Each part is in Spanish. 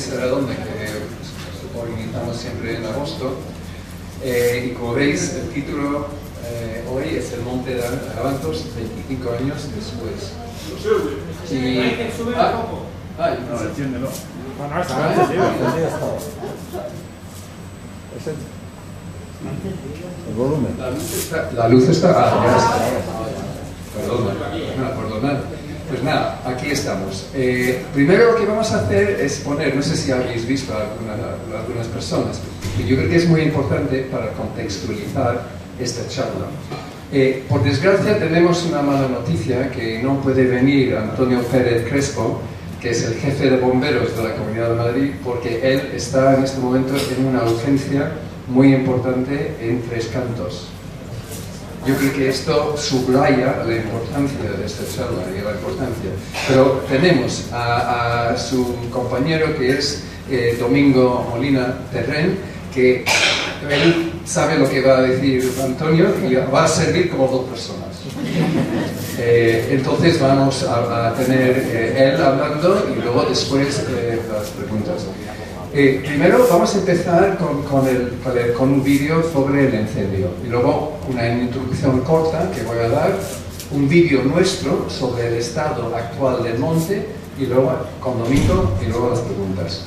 mesa redonda que organizamos siempre en agosto. Y como veis, el título hoy es El Monte de Avantos, 25 años después. Y... Hay que subir un poco. Ay, No, enciéndelo. No, está encendido está. El volumen. La luz está... Ah, ya está. Perdonad. Pues nada, aquí estamos. Primero lo que vamos a hacer es poner, no sé si habéis visto a algunas personas, que yo creo que es muy importante para contextualizar esta charla. Por desgracia tenemos una mala noticia, que no puede venir Antonio Pérez Crespo, que es el jefe de bomberos de la Comunidad de Madrid, porque él está en este momento en una urgencia muy importante en Tres Cantos. Yo creo que esto subraya la importancia de esta charla y la importancia. Pero tenemos a su compañero, que es Domingo Molina Terren, que él sabe lo que va a decir Antonio y va a servir como dos personas. Entonces vamos a tener él hablando y luego después las preguntas. Primero vamos a empezar con un vídeo sobre el incendio y luego una introducción corta que voy a dar, un vídeo nuestro sobre el estado actual del monte y luego con Domingo y luego las preguntas.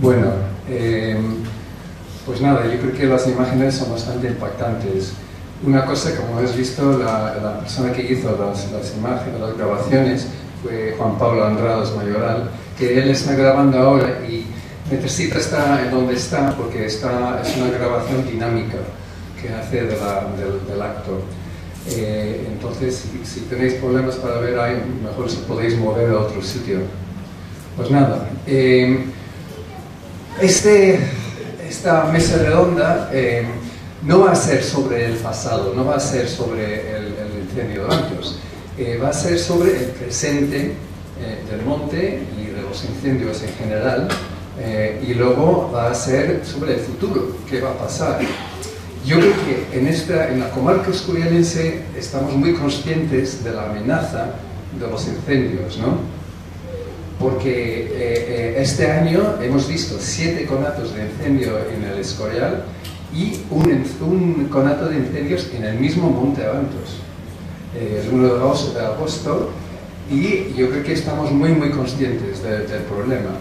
Bueno, pues nada, yo creo que las imágenes son bastante impactantes. Una cosa, como has visto, la persona que hizo las imágenes, las grabaciones, fue Juan Pablo Andrados Mayoral, que él está grabando ahora y necesita estar en donde está porque es una grabación dinámica que hace del acto. Entonces, si tenéis problemas para ver ahí, mejor si podéis mover a otro sitio. Pues nada, esta mesa redonda no va a ser sobre el pasado, no va a ser sobre el incendio de Abantos, va a ser sobre el presente del monte y de los incendios en general, y luego va a ser sobre el futuro, qué va a pasar. Yo creo que en la comarca escurialense estamos muy conscientes de la amenaza de los incendios, ¿no? Porque este año hemos visto 7 conatos de incendio en el Escorial y un conato de incendios en el mismo monte Abantos, el 1 de agosto, y yo creo que estamos muy conscientes del problema.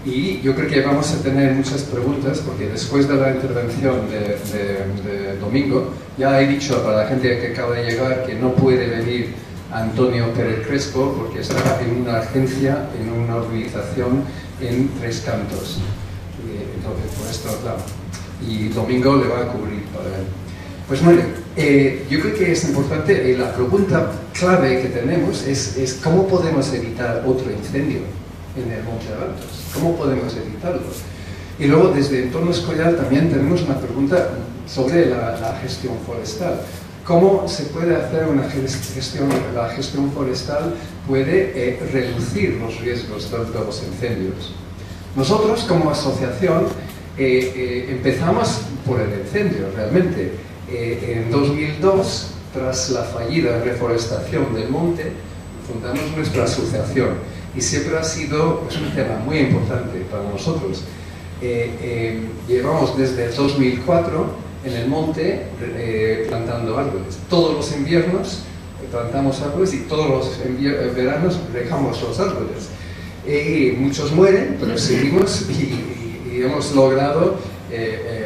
Y yo creo que vamos a tener muchas preguntas, porque después de la intervención de domingo, ya he dicho para la gente que acaba de llegar que no puede venir Antonio Pérez Crespo, porque está en una agencia, en una organización en Tres Cantos. Entonces, por esto, claro. Y domingo le va a cubrir para él. Pues bueno, yo creo que es importante, la pregunta clave que tenemos es ¿cómo podemos evitar otro incendio en el Monte Abantos? ¿Cómo podemos evitarlo? Y luego, desde Entorno Escorial también tenemos una pregunta sobre la gestión forestal. ¿Cómo se puede hacer una gestión? La gestión forestal puede reducir los riesgos de los incendios. Nosotros, como asociación, empezamos por el incendio, realmente. En 2002, tras la fallida reforestación del monte, fundamos nuestra asociación y siempre ha sido un tema muy importante para nosotros. Llevamos desde el 2004 en el monte plantando árboles. Todos los inviernos plantamos árboles y todos los veranos dejamos los árboles. Muchos mueren, pero seguimos y hemos logrado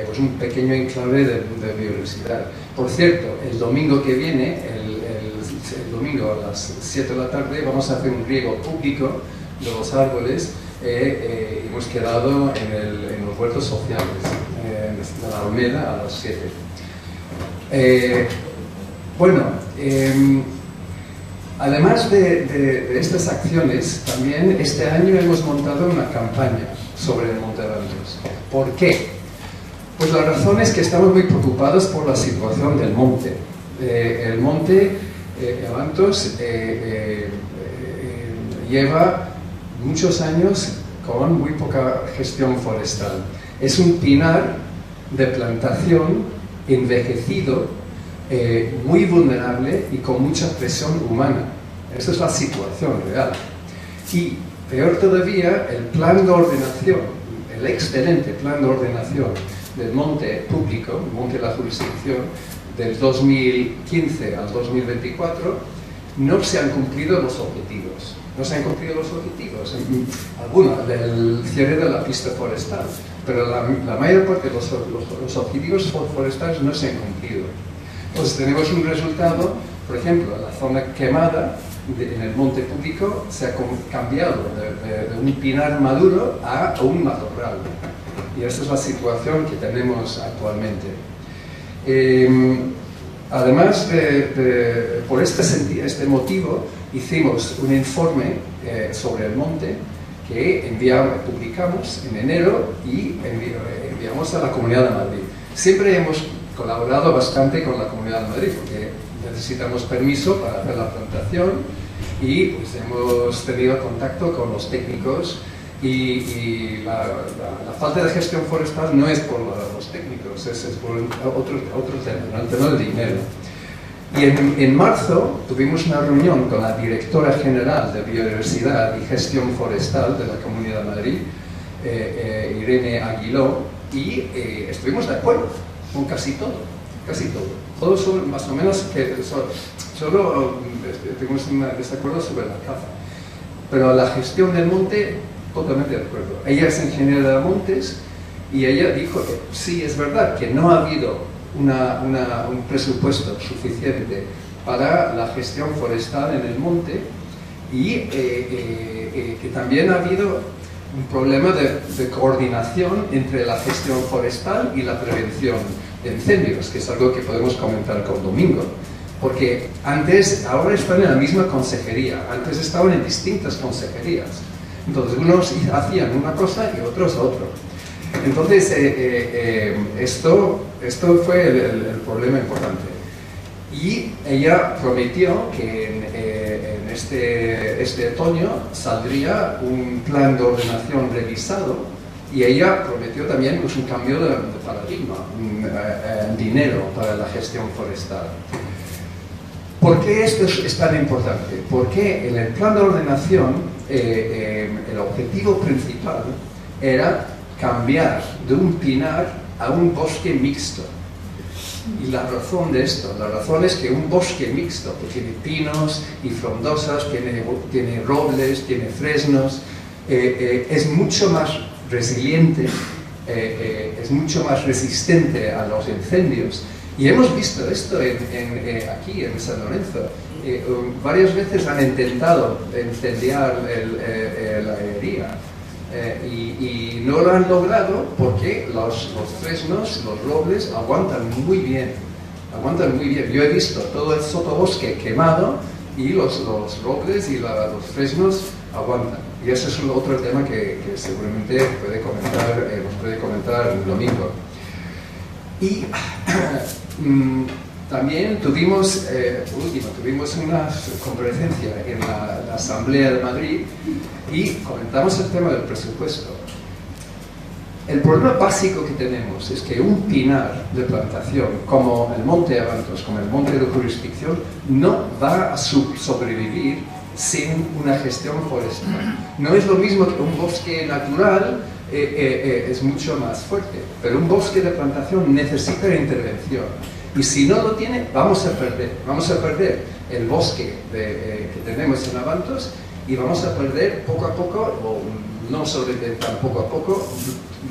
pues un pequeño enclave de biodiversidad. Por cierto, el domingo que viene, el domingo a las 7 de la tarde, vamos a hacer un riego público de los árboles. Hemos quedado en los huertos sociales de la Alameda a las 7. Bueno, además de estas acciones, también este año hemos montado una campaña sobre el Monte Abantos. ¿Por qué? Pues la razón es que estamos muy preocupados por la situación del monte. El monte Abantos lleva muchos años con muy poca gestión forestal. Es un pinar de plantación envejecido, muy vulnerable y con mucha presión humana. Esa es la situación real. Y peor todavía, el plan de ordenación, el excelente plan de ordenación del monte público, el monte de la jurisdicción, del 2015 al 2024, no se han cumplido los objetivos. No se han cumplido los objetivos. Algunos, el cierre de la pista forestal, pero la mayor parte de los objetivos forestales no se han cumplido. Pues tenemos un resultado, por ejemplo, la zona quemada en el monte público se ha cambiado de un pinar maduro a un matorral. Y esta es la situación que tenemos actualmente. Además, por este motivo, hicimos un informe sobre el monte que publicamos en enero y enviamos a la Comunidad de Madrid. Siempre hemos colaborado bastante con la Comunidad de Madrid porque necesitamos permiso para hacer la plantación y pues, hemos tenido contacto con los técnicos y la falta de gestión forestal no es por los técnicos, es por otro tema, el tema del dinero. Y en marzo tuvimos una reunión con la directora general de Biodiversidad y Gestión Forestal de la Comunidad de Madrid, Irene Aguiló, y estuvimos de acuerdo con casi todo. Todos son más o menos que solo tuvimos un desacuerdo sobre la caza. Pero la gestión del monte totalmente de acuerdo. Ella es ingeniera de montes y ella dijo que sí, es verdad que no ha habido un presupuesto suficiente para la gestión forestal en el monte y que también ha habido un problema de coordinación entre la gestión forestal y la prevención de incendios, que es algo que podemos comentar con Domingo. Porque ahora están en la misma consejería, antes estaban en distintas consejerías. Entonces unos hacían una cosa y otros otro. Entonces esto fue el problema importante. Y ella prometió que en este otoño saldría un plan de ordenación revisado y ella prometió también pues, un cambio de paradigma, dinero para la gestión forestal. ¿Por qué esto es tan importante? Porque en el plan de ordenación el objetivo principal era cambiar de un pinar a un bosque mixto. Y la razón de esto, la razón es que un bosque mixto, que tiene pinos y frondosas, tiene robles, tiene fresnos, es mucho más resiliente, es mucho más resistente a los incendios. Y hemos visto esto aquí en San Lorenzo. Varias veces han intentado incendiar la herrería y no lo han logrado porque los fresnos, los robles, aguantan muy bien. Yo he visto todo el sotobosque quemado y los robles y los fresnos aguantan. Y ese es otro tema que seguramente nos puede comentar el Domingo. Y también tuvimos una comparecencia en la Asamblea de Madrid y comentamos el tema del presupuesto. El problema básico que tenemos es que un pinar de plantación, como el Monte Abantos, como el Monte de Jurisdicción, no va a sobrevivir sin una gestión forestal. No es lo mismo que un bosque natural, es mucho más fuerte, pero un bosque de plantación necesita intervención. Y si no lo tiene, vamos a perder el bosque que tenemos en Abantos y vamos a perder poco a poco, o no sobrevivir tan poco a poco,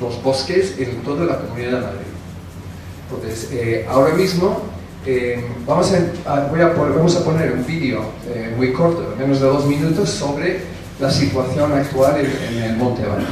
los bosques en toda la Comunidad de Madrid. Entonces, ahora mismo vamos a poner un vídeo muy corto, de menos de 2 minutos, sobre la situación actual en el Monte Abantos.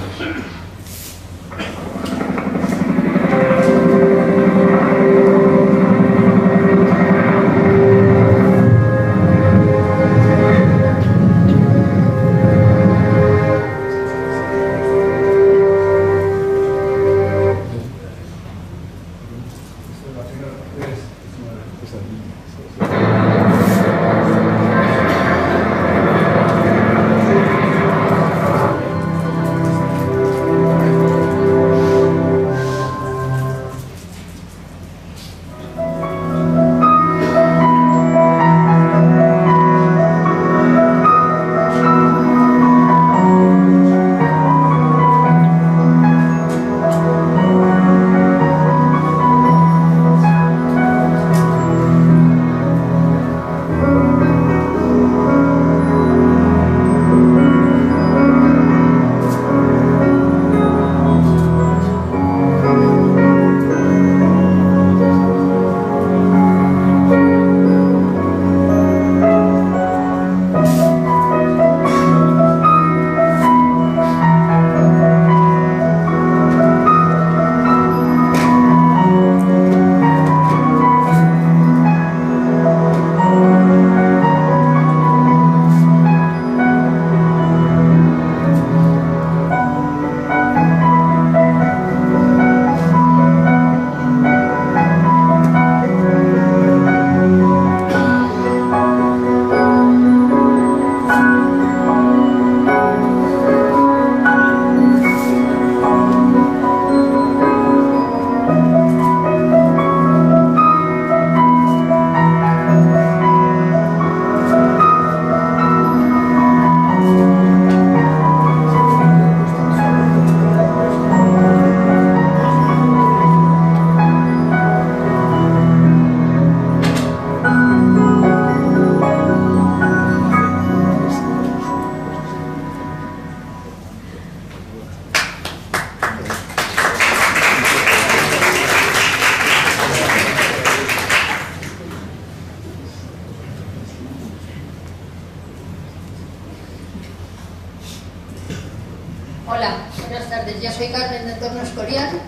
Hola, buenas tardes. Yo soy Carmen de Entorno Escorial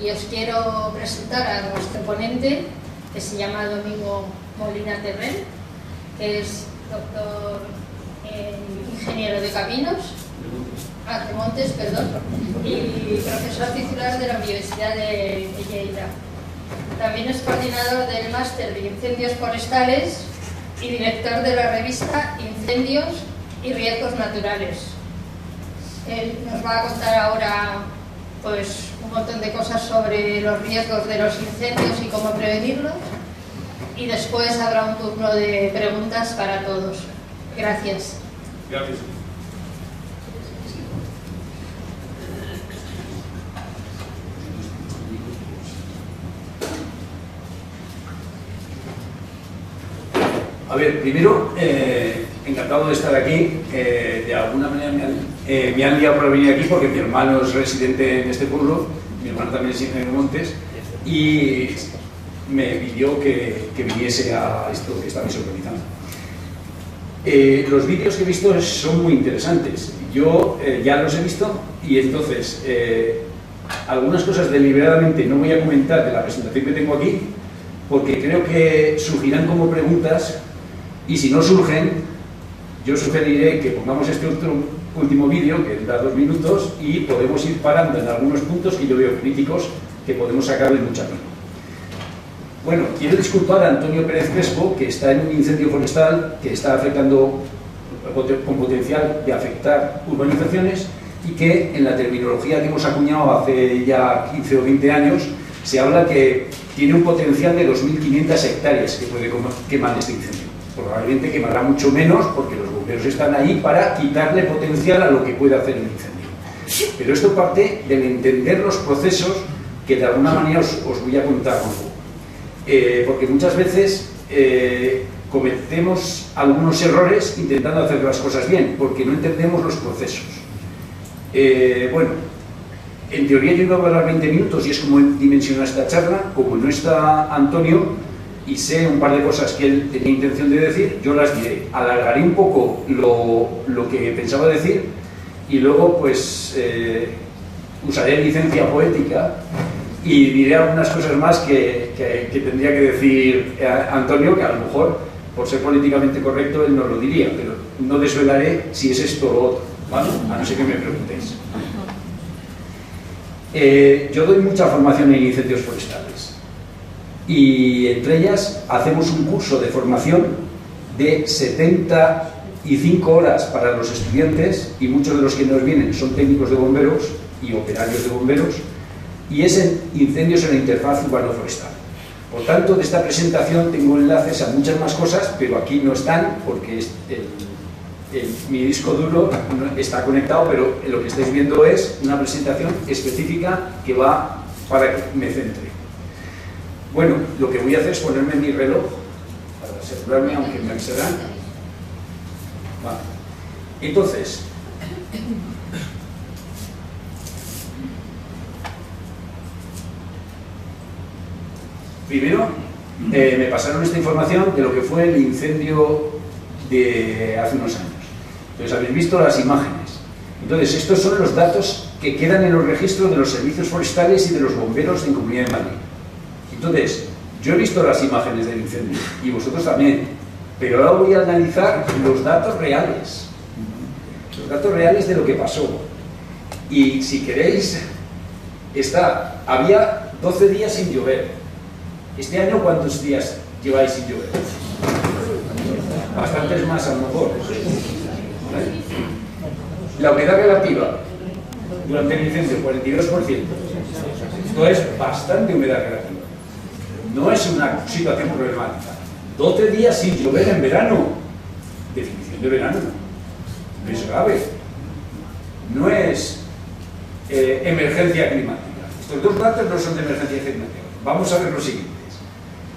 y os quiero presentar a nuestro ponente, que se llama Domingo Molina Terrell, que es doctor ingeniero de caminos, de Montes, perdón, y profesor titular de la Universidad de Lleida. También es coordinador del máster de incendios forestales y director de la revista Incendios y Riesgos Naturales. Él nos va a contar ahora pues un montón de cosas sobre los riesgos de los incendios y cómo prevenirlos, y después habrá un turno de preguntas para todos. Gracias. Gracias. A ver, primero, encantado de estar aquí. De alguna manera me han liado para venir aquí porque mi hermano es residente en este pueblo, mi hermano también es ingeniero de Montes, y me pidió que viniese a esto que estabais organizando. Los vídeos que he visto son muy interesantes. Yo ya los he visto y entonces algunas cosas deliberadamente no voy a comentar de la presentación que tengo aquí porque creo que surgirán como preguntas, y si no surgen, yo sugeriré que pongamos este último vídeo, que dura 2 minutos, y podemos ir parando en algunos puntos que yo veo críticos que podemos sacarle mucha pena. Bueno, quiero disculpar a Antonio Pérez Crespo, que está en un incendio forestal que está afectando, con potencial de afectar urbanizaciones, y que en la terminología que hemos acuñado hace ya 15 o 20 años se habla que tiene un potencial de 2.500 hectáreas que puede quemar este incendio. Probablemente quemará mucho menos porque los bomberos están ahí para quitarle potencial a lo que puede hacer el incendio. Pero esto parte del entender los procesos que de alguna manera os voy a contar un poco. Porque muchas veces cometemos algunos errores intentando hacer las cosas bien, porque no entendemos los procesos. Bueno, en teoría yo iba a hablar 20 minutos y es como he dimensionado esta charla. Como no está Antonio y sé un par de cosas que él tenía intención de decir, yo las diré. Alargaré un poco lo que pensaba decir y luego pues usaré licencia poética y diré algunas cosas más que tendría que decir Antonio, que a lo mejor, por ser políticamente correcto, él no lo diría, pero no desvelaré si es esto o otro, ¿vale? A no ser que me preguntéis. Yo doy mucha formación en incendios forestales y entre ellas hacemos un curso de formación de 75 horas para los estudiantes, y muchos de los que nos vienen son técnicos de bomberos y operarios de bomberos, y es en incendios en la interfaz urbano-forestal. Por tanto, de esta presentación tengo enlaces a muchas más cosas, pero aquí no están porque mi disco duro está conectado, pero lo que estáis viendo es una presentación específica que va para que me centre. Bueno, lo que voy a hacer es ponerme mi reloj para asegurarme, aunque me avisarán. Vale. Entonces, primero me pasaron esta información de lo que fue el incendio de hace unos años. Entonces habéis visto las imágenes. Entonces estos son los datos que quedan en los registros de los servicios forestales y de los bomberos en Comunidad de Madrid. Entonces, yo he visto las imágenes del incendio y vosotros también, pero ahora voy a analizar los datos reales. Los datos reales de lo que pasó. Y si queréis, había 12 días sin llover. Este año, ¿cuántos días lleváis sin llover? Bastantes más a lo mejor. La humedad relativa durante el incendio, 42%. Esto es bastante humedad relativa. No es una situación problemática. 12 días sin llover en verano. Definición de verano. No es grave. No es emergencia climática. Estos dos datos no son de emergencia climática. Vamos a ver los siguientes.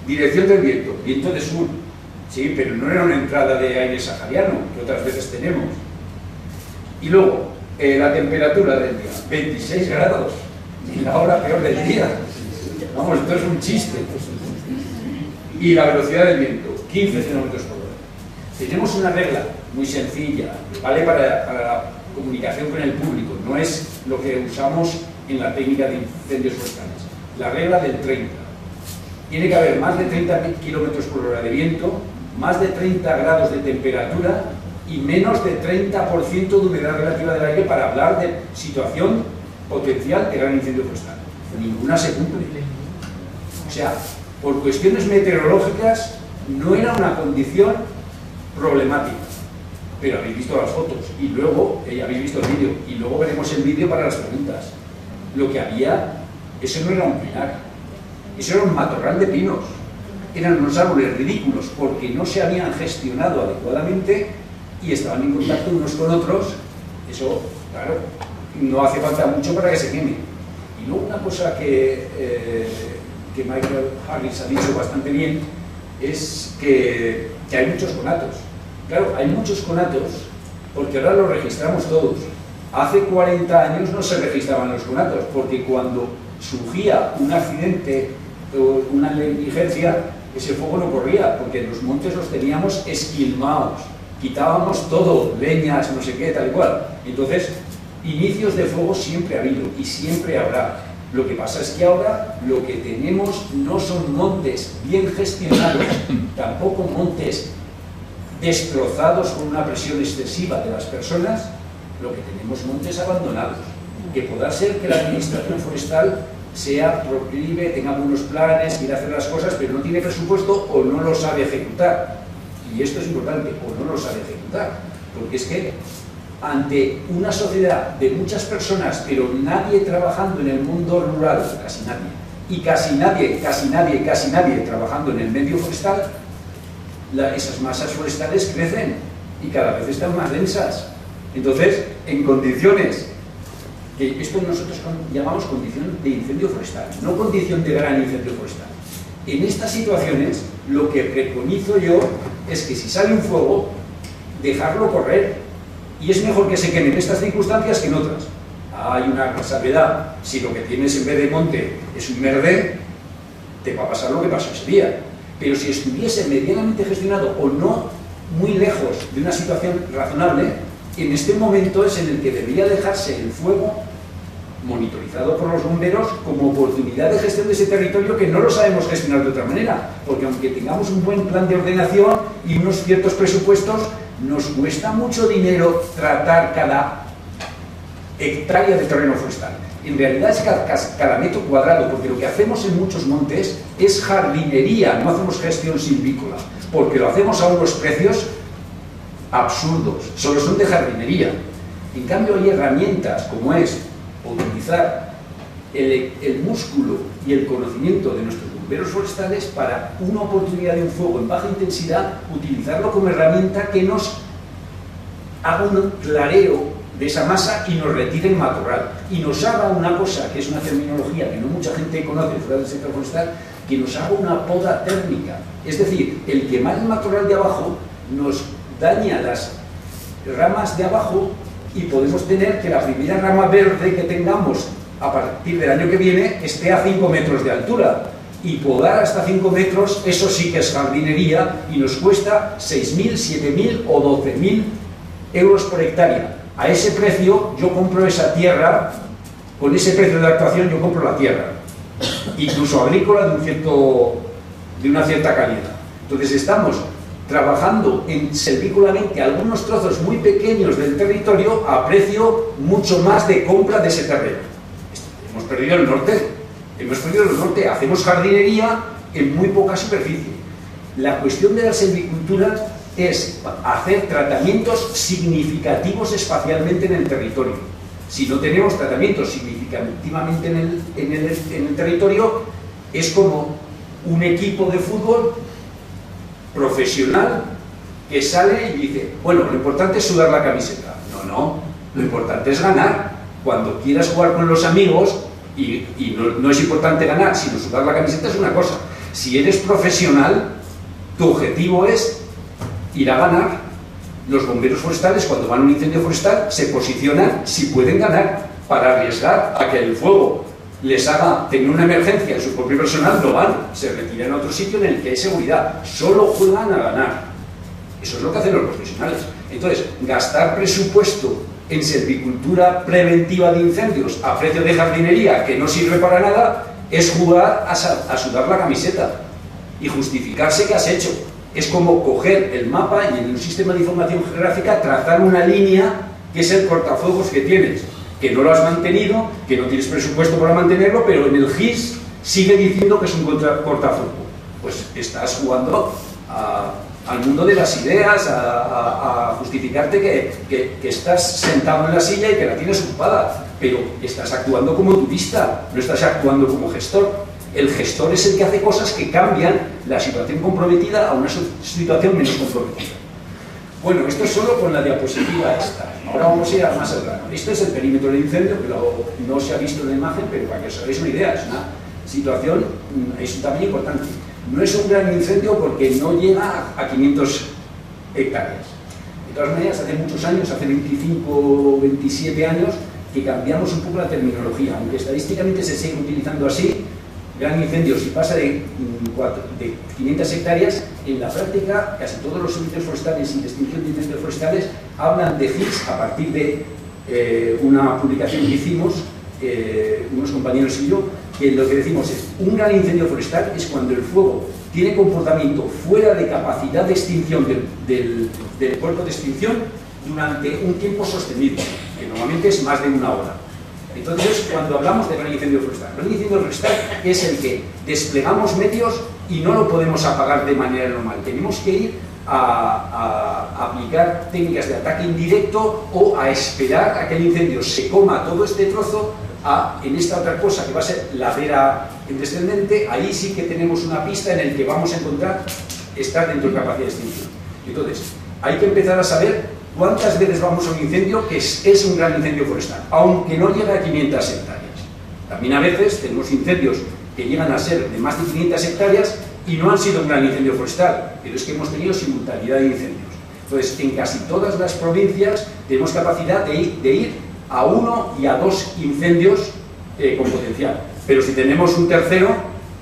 Dirección del viento. Viento de sur. Sí, pero no era una entrada de aire sahariano, que otras veces tenemos. Y luego, la temperatura del día, 26 grados, y la hora peor del día. Vamos, esto es un chiste. Y la velocidad del viento, 15 km/h. Tenemos una regla muy sencilla, ¿vale? Para comunicación con el público, no es lo que usamos en la técnica de incendios forestales. La regla del 30. Tiene que haber más de 30 km/h de viento, más de 30 grados de temperatura y menos de 30% de humedad relativa del aire para hablar de situación potencial de gran incendio forestal. Ninguna se cumple. O sea, por cuestiones meteorológicas no era una condición problemática. Pero habéis visto las fotos y luego habéis visto el vídeo y luego veremos el vídeo para las preguntas. Lo que había, eso no era un pinar, eso era un matorral de pinos. Eran unos árboles ridículos porque no se habían gestionado adecuadamente y estaban en contacto unos con otros. Eso, claro, no hace falta mucho para que se queme. Y luego una cosa que Michael Harris ha dicho bastante bien es que hay muchos conatos. Claro, hay muchos conatos porque ahora los registramos todos. Hace 40 años no se registraban los conatos porque cuando surgía un accidente o una negligencia, ese fuego no corría porque los montes los teníamos esquilmados, quitábamos todo, leñas, no sé qué, tal y cual. Entonces, inicios de fuego siempre ha habido y siempre habrá. Lo que pasa es que ahora lo que tenemos no son montes bien gestionados, tampoco montes destrozados con una presión excesiva de las personas, lo que tenemos montes abandonados, que podrá ser que la administración forestal sea proclive, tenga buenos planes, quiera hacer las cosas, pero no tiene presupuesto o no lo sabe ejecutar. Y esto es importante, o no lo sabe ejecutar, porque es que ante una sociedad de muchas personas, pero nadie trabajando en el mundo rural, casi nadie, y casi nadie trabajando en el medio forestal, esas masas forestales crecen y cada vez están más densas. Entonces, en condiciones, que esto nosotros llamamos condición de incendio forestal, no condición de gran incendio forestal. En estas situaciones, lo que preconizo yo es que si sale un fuego, dejarlo correr. Y es mejor que se queme en estas circunstancias que en otras. Hay una salvedad: si lo que tienes en vez de monte es un verde, te va a pasar lo que pasó ese día. Pero si estuviese medianamente gestionado o no muy lejos de una situación razonable, en este momento es en el que debería dejarse el fuego monitorizado por los bomberos como oportunidad de gestión de ese territorio que no lo sabemos gestionar de otra manera, porque aunque tengamos un buen plan de ordenación y unos ciertos presupuestos, nos cuesta mucho dinero tratar cada hectárea de terreno forestal. En realidad es cada metro cuadrado, porque lo que hacemos en muchos montes es jardinería, no hacemos gestión silvícola, porque lo hacemos a unos precios absurdos, solo son de jardinería. En cambio hay herramientas como es utilizar el músculo y el conocimiento de nuestros bomberos forestales para una oportunidad de un fuego en baja intensidad, utilizarlo como herramienta que nos haga un clareo de esa masa y nos retire el matorral y nos haga una cosa que es una terminología que no mucha gente conoce fuera del sector forestal, que nos haga una poda térmica. Es decir, el quemar el matorral de abajo nos daña las ramas de abajo y podemos tener que la primera rama verde que tengamos a partir del año que viene esté a 5 metros de altura. Y podar hasta 5 metros, eso sí que es jardinería y nos cuesta 6.000, 7.000 o 12.000 euros por hectárea. A ese precio yo compro esa tierra, con ese precio de actuación yo compro la tierra, incluso agrícola de una cierta calidad. Entonces estamos trabajando silvícolamente algunos trozos muy pequeños del territorio a precio mucho más de compra de ese terreno. Hemos perdido el norte, hacemos jardinería en muy poca superficie. La cuestión de la silvicultura es hacer tratamientos significativos espacialmente en el territorio. Si no tenemos tratamientos significativamente en el territorio, es como un equipo de fútbol profesional que sale y dice, bueno, lo importante es sudar la camiseta. No, lo importante es ganar. Cuando quieras jugar con los amigos, y no es importante ganar, sino sudar la camiseta es una cosa. Si eres profesional, tu objetivo es ir a ganar. Los bomberos forestales, cuando van a un incendio forestal, se posicionan si pueden ganar, para arriesgar a que el fuego les haga tener una emergencia en su propio personal. No van, se retiran a otro sitio en el que hay seguridad, solo juegan a ganar. Eso es lo que hacen los profesionales. Entonces, gastar presupuesto en silvicultura preventiva de incendios a precio de jardinería que no sirve para nada es jugar a sudar la camiseta y justificarse que has hecho. Es como coger el mapa y en un sistema de información geográfica trazar una línea que es el cortafuegos que tienes, que no lo has mantenido, que no tienes presupuesto para mantenerlo, pero en el GIS sigue diciendo que es un cortafuego. Pues estás jugando al mundo de las ideas, a justificarte que estás sentado en la silla y que la tienes ocupada, pero estás actuando como turista, no estás actuando como gestor. El gestor es el que hace cosas que cambian la situación comprometida a una situación menos comprometida. Bueno, esto es solo con la diapositiva esta. Ahora vamos a ir a más al grano. Esto es el perímetro del incendio, que no se ha visto en la imagen, pero para que os hagáis una idea, es una situación, es un tamaño importante. No es un gran incendio porque no llega a 500 hectáreas. De todas maneras, hace muchos años, hace 25 o 27 años, que cambiamos un poco la terminología, aunque estadísticamente se sigue utilizando así. Gran incendio, si pasa de 500 hectáreas, en la práctica casi todos los servicios forestales y de extinción de incendios forestales hablan de GIS a partir de una publicación que hicimos, unos compañeros y yo, que lo que decimos es, un gran incendio forestal es cuando el fuego tiene comportamiento fuera de capacidad de extinción del cuerpo de extinción durante un tiempo sostenido, que normalmente es más de una hora. Entonces, cuando hablamos de gran incendio forestal es el que desplegamos medios y no lo podemos apagar de manera normal. Tenemos que ir a aplicar técnicas de ataque indirecto o a esperar a que el incendio se coma todo este trozo en esta otra cosa que va a ser ladera descendente. Ahí sí que tenemos una pista en la que vamos a encontrar estar dentro de capacidad de extinción. Entonces, hay que empezar a saber ¿cuántas veces vamos a un incendio que es un gran incendio forestal? Aunque no llegue a 500 hectáreas. También a veces tenemos incendios que llegan a ser de más de 500 hectáreas y no han sido un gran incendio forestal, pero es que hemos tenido simultaneidad de incendios. Entonces, en casi todas las provincias tenemos capacidad de ir a 1 y a 2 incendios con potencial. Pero si tenemos un tercero,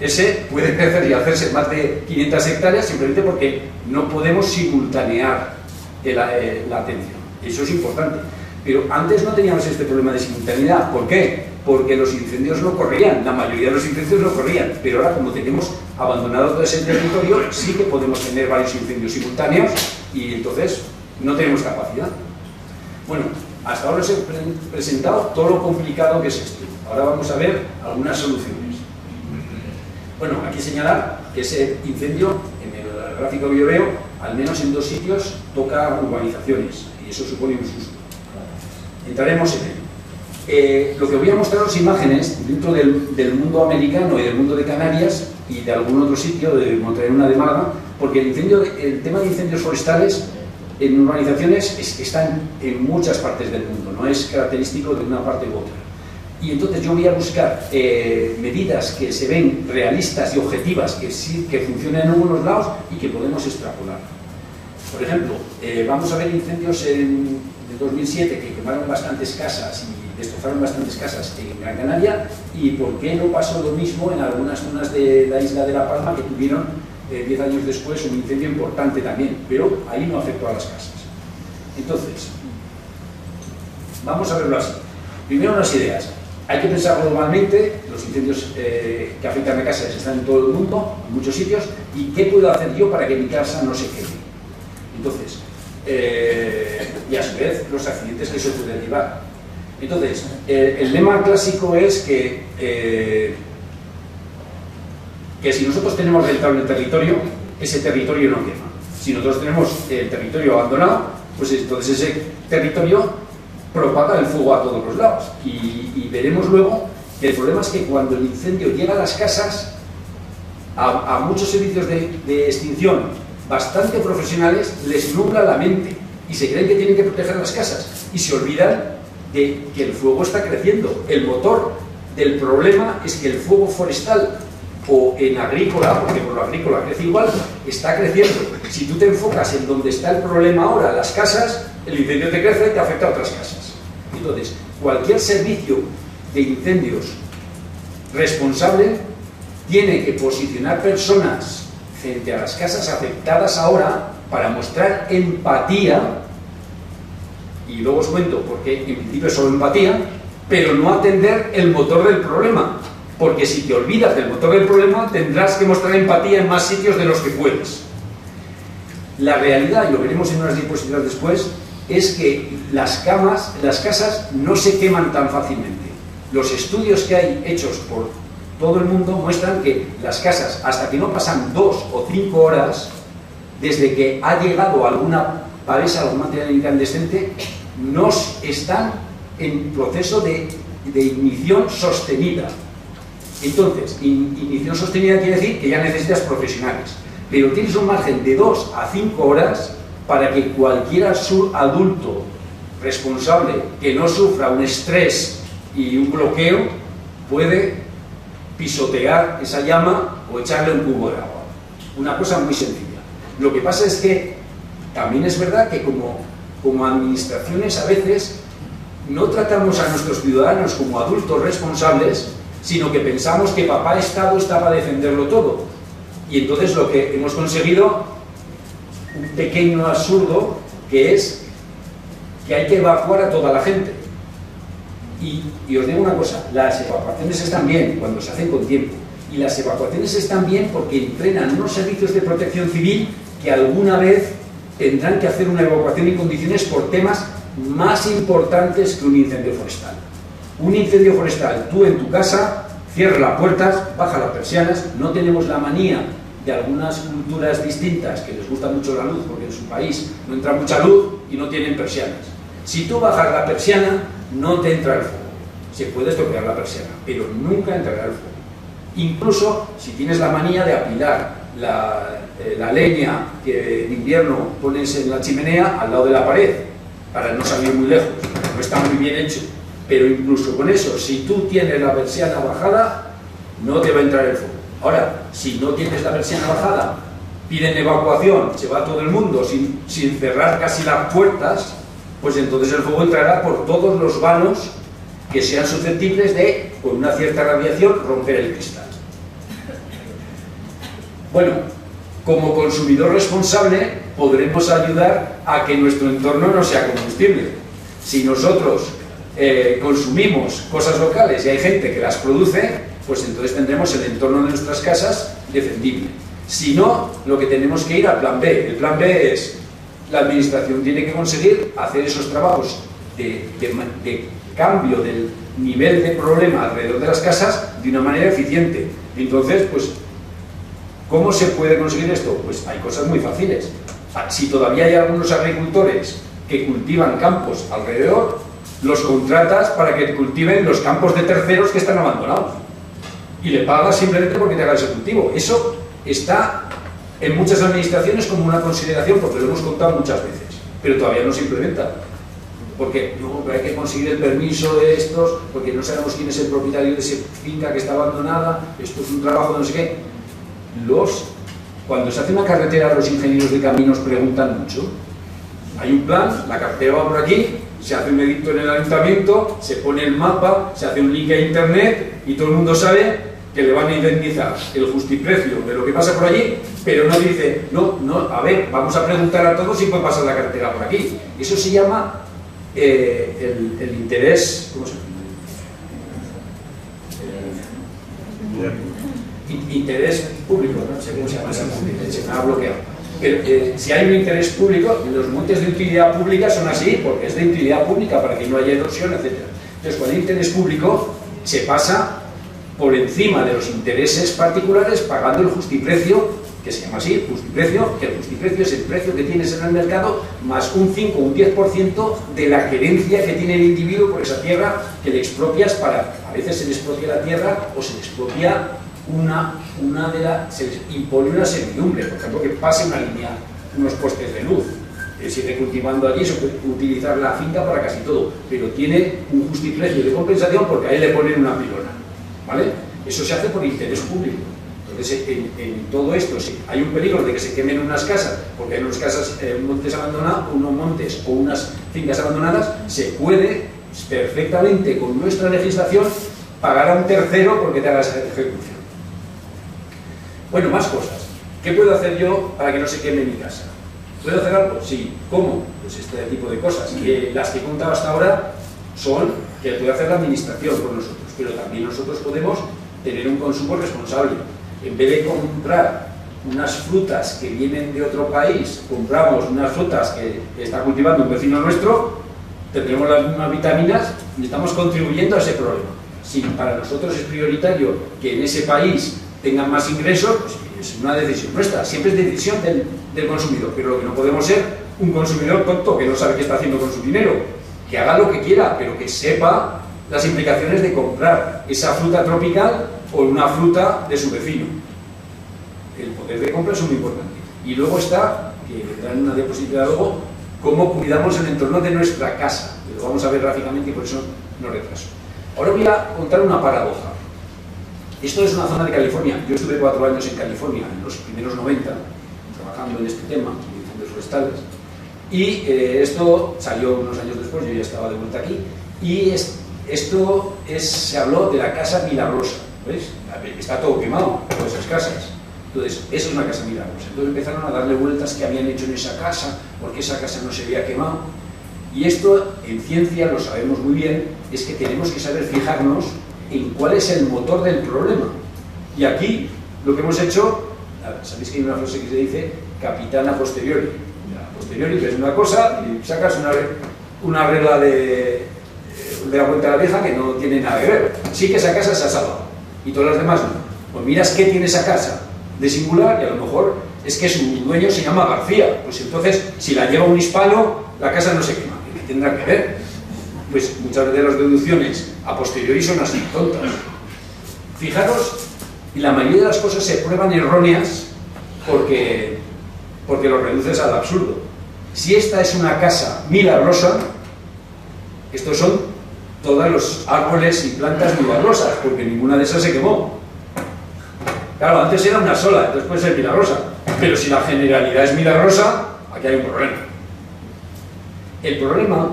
ese puede crecer y hacerse más de 500 hectáreas simplemente porque no podemos simultanear la atención. Eso es importante. Pero antes no teníamos este problema de simultaneidad. ¿Por qué? Porque los incendios no corrían, la mayoría de los incendios no corrían, pero ahora como tenemos abandonado todo ese territorio, sí que podemos tener varios incendios simultáneos y entonces no tenemos capacidad. Bueno, hasta ahora os he presentado todo lo complicado que es esto. Ahora vamos a ver algunas soluciones. Bueno, aquí señalar que ese incendio, en el gráfico que yo veo, al menos en 2 sitios toca urbanizaciones y eso supone un susto. Entraremos en ello. Lo que voy a mostraros imágenes dentro del mundo americano y del mundo de Canarias y de algún otro sitio, montaré una de Málaga, porque el tema de incendios forestales en urbanizaciones está en muchas partes del mundo, no es característico de una parte u otra. Y entonces yo voy a buscar medidas que se ven realistas y objetivas, que funcionen en algunos lados y que podemos extrapolar. Por ejemplo, vamos a ver incendios de 2007 que quemaron bastantes casas y destrozaron bastantes casas en Gran Canaria, y por qué no pasó lo mismo en algunas zonas de la isla de La Palma que tuvieron 10 años después un incendio importante también, pero ahí no afectó a las casas. Entonces, vamos a verlo así. Primero, unas ideas. Hay que pensar globalmente, los incendios que afectan a casas están en todo el mundo, en muchos sitios, y qué puedo hacer yo para que mi casa no se queme. Entonces, y a su vez los accidentes que se pueden llevar. Entonces, el lema clásico es que si nosotros tenemos rentable el territorio, ese territorio no quema. Si nosotros tenemos el territorio abandonado, pues entonces ese territorio propaga el fuego a todos los lados. Y veremos luego que el problema es que cuando el incendio llega a las casas, a muchos servicios de extinción bastante profesionales les nubla la mente y se creen que tienen que proteger las casas y se olvidan de que el fuego está creciendo. El motor del problema es que el fuego forestal o en agrícola, porque por lo agrícola crece igual, está creciendo. Si tú te enfocas en donde está el problema ahora, las casas, el incendio te crece y te afecta a otras casas. Entonces, cualquier servicio de incendios responsable tiene que posicionar personas frente a las casas afectadas ahora para mostrar empatía y y luego os cuento porque en principio es solo empatía, pero no atender el motor del problema, porque si te olvidas del motor del problema tendrás que mostrar empatía en más sitios de los que puedes. La realidad, y lo veremos en unas diapositivas después, es que las casas no se queman tan fácilmente. Los estudios que hay hechos por todo el mundo muestran que las casas, hasta que no pasan 2 o 5 horas, desde que ha llegado alguna pavesa, algún material incandescente, no están en proceso de ignición sostenida. Entonces, ignición sostenida quiere decir que ya necesitas profesionales, pero tienes un margen de 2 a 5 horas para que cualquier adulto responsable que no sufra un estrés y un bloqueo puede pisotear esa llama o echarle un cubo de agua. Una cosa muy sencilla. Lo que pasa es que también es verdad que como administraciones a veces no tratamos a nuestros ciudadanos como adultos responsables, sino que pensamos que papá Estado está para defenderlo todo. Y entonces lo que hemos conseguido, un pequeño absurdo, que es que hay que evacuar a toda la gente. Y os digo una cosa, las evacuaciones están bien cuando se hacen con tiempo, y las evacuaciones están bien porque entrenan unos servicios de protección civil que alguna vez tendrán que hacer una evacuación en condiciones por temas más importantes que un incendio forestal. Un incendio forestal, tú en tu casa cierras las puertas, baja las persianas. No tenemos la manía de algunas culturas distintas que les gusta mucho la luz, porque en su país no entra mucha luz y no tienen persianas. Si tú bajas la persiana, no te entra el fuego. Se puede estropear la persiana, pero nunca entrará el fuego. Incluso si tienes la manía de apilar la leña que en invierno pones en la chimenea al lado de la pared, para no salir muy lejos, no está muy bien hecho. Pero incluso con eso, si tú tienes la persiana bajada, no te va a entrar el fuego. Ahora, si no tienes la persiana bajada, piden evacuación, se va todo el mundo sin cerrar casi las puertas, pues entonces el fuego entrará por todos los vanos que sean susceptibles de, con una cierta radiación, romper el cristal. Bueno, como consumidor responsable podremos ayudar a que nuestro entorno no sea combustible. Si nosotros consumimos cosas locales y hay gente que las produce, pues entonces tendremos el entorno de nuestras casas defendible. Si no, lo que tenemos que ir al plan B. El plan B es, la administración tiene que conseguir hacer esos trabajos de cambio del nivel de problema alrededor de las casas de una manera eficiente. Entonces, pues, ¿cómo se puede conseguir esto? Pues hay cosas muy fáciles. Si todavía hay algunos agricultores que cultivan campos alrededor, los contratas para que cultiven los campos de terceros que están abandonados. Y le pagas simplemente porque te haga ese cultivo. Eso está en muchas administraciones como una consideración, porque lo hemos contado muchas veces, pero todavía no se implementa. Porque no, hay que conseguir el permiso de estos, porque no sabemos quién es el propietario de esa finca que está abandonada, esto es un trabajo de no sé qué. Cuando se hace una carretera, los ingenieros de caminos preguntan mucho. Hay un plan, la carretera va por aquí, se hace un edicto en el ayuntamiento, se pone el mapa, se hace un link a internet y todo el mundo sabe que le van a indemnizar el justiprecio de lo que pasa por allí, pero no dice, no, a ver, vamos a preguntar a todos si puede pasar la carretera por aquí. Eso se llama el interés, ¿cómo se llama? Interés público, no sé cómo se llama, se me ha bloqueado. Pero, si hay un interés público, los montes de utilidad pública son así, porque es de utilidad pública para que no haya erosión, etc. Entonces, cuando hay interés público, se pasa por encima de los intereses particulares pagando el justiprecio, que se llama así, justiprecio, que el justiprecio es el precio que tienes en el mercado más un 5 o un 10% de la gerencia que tiene el individuo por esa tierra que le expropias a veces se le expropia la tierra o se le expropia se les impone una servidumbre, por ejemplo, que pase una línea, unos postes de luz. Sigue cultivando allí, se puede utilizar la finca para casi todo, pero tiene un justiprecio de compensación porque ahí le ponen una pilona, ¿vale? Eso se hace por interés público. Entonces, en todo esto, si hay un peligro de que se quemen unas casas, porque hay unas casas, montes abandonados, unos montes o unas fincas abandonadas, se puede perfectamente con nuestra legislación pagar a un tercero porque te haga esa ejecución. Bueno, más cosas. ¿Qué puedo hacer yo para que no se queme mi casa? ¿Puedo hacer algo? Sí. ¿Cómo? Pues este tipo de cosas. Que las que he contado hasta ahora son que puede hacer la administración por nosotros, pero también nosotros podemos tener un consumo responsable. En vez de comprar unas frutas que vienen de otro país, compramos unas frutas que está cultivando un vecino nuestro, tendremos las mismas vitaminas y estamos contribuyendo a ese problema. Si para nosotros es prioritario que en ese país tengan más ingresos, pues es una decisión nuestra, siempre es decisión del consumidor, pero lo que no podemos ser un consumidor tonto que no sabe qué está haciendo con su dinero, que haga lo que quiera, pero que sepa las implicaciones de comprar esa fruta tropical o una fruta de su vecino. El poder de compra es muy importante. Y luego está, que vendrá en una diapositiva luego, cómo cuidamos el entorno de nuestra casa. Lo vamos a ver gráficamente y por eso no retraso. Ahora voy a contar una paradoja. Esto es una zona de California. Yo estuve 4 años en California, en los primeros 90, trabajando en este tema, en incendios forestales. Y esto salió unos años después, yo ya estaba de vuelta aquí. Y se habló de la casa milagrosa. ¿Veis? Está todo quemado, todas esas casas. Entonces, eso es una casa milagrosa. Entonces empezaron a darle vueltas que habían hecho en esa casa, porque esa casa no se había quemado. Y esto, en ciencia, lo sabemos muy bien, es que tenemos que saber fijarnos en cuál es el motor del problema. Y aquí, lo que hemos hecho, sabéis que hay una frase que se dice capitán a posteriori. A posteriori ves una cosa y sacas una regla de la vuelta a la vieja que no tiene nada que ver. Sí que esa casa se ha salvado, y todas las demás no. Pues miras qué tiene esa casa de singular, y a lo mejor es que su dueño se llama García. Pues entonces, si la lleva un hispano, la casa no se quema. ¿Qué tendrá que ver? Pues muchas de las deducciones a posteriori son así, tontas. Fijaros, y la mayoría de las cosas se prueban erróneas porque lo reduces al absurdo. Si esta es una casa milagrosa, estos son todos los árboles y plantas milagrosas, porque ninguna de esas se quemó. Claro, antes era una sola, entonces puede ser milagrosa. Pero si la generalidad es milagrosa, aquí hay un problema. El problema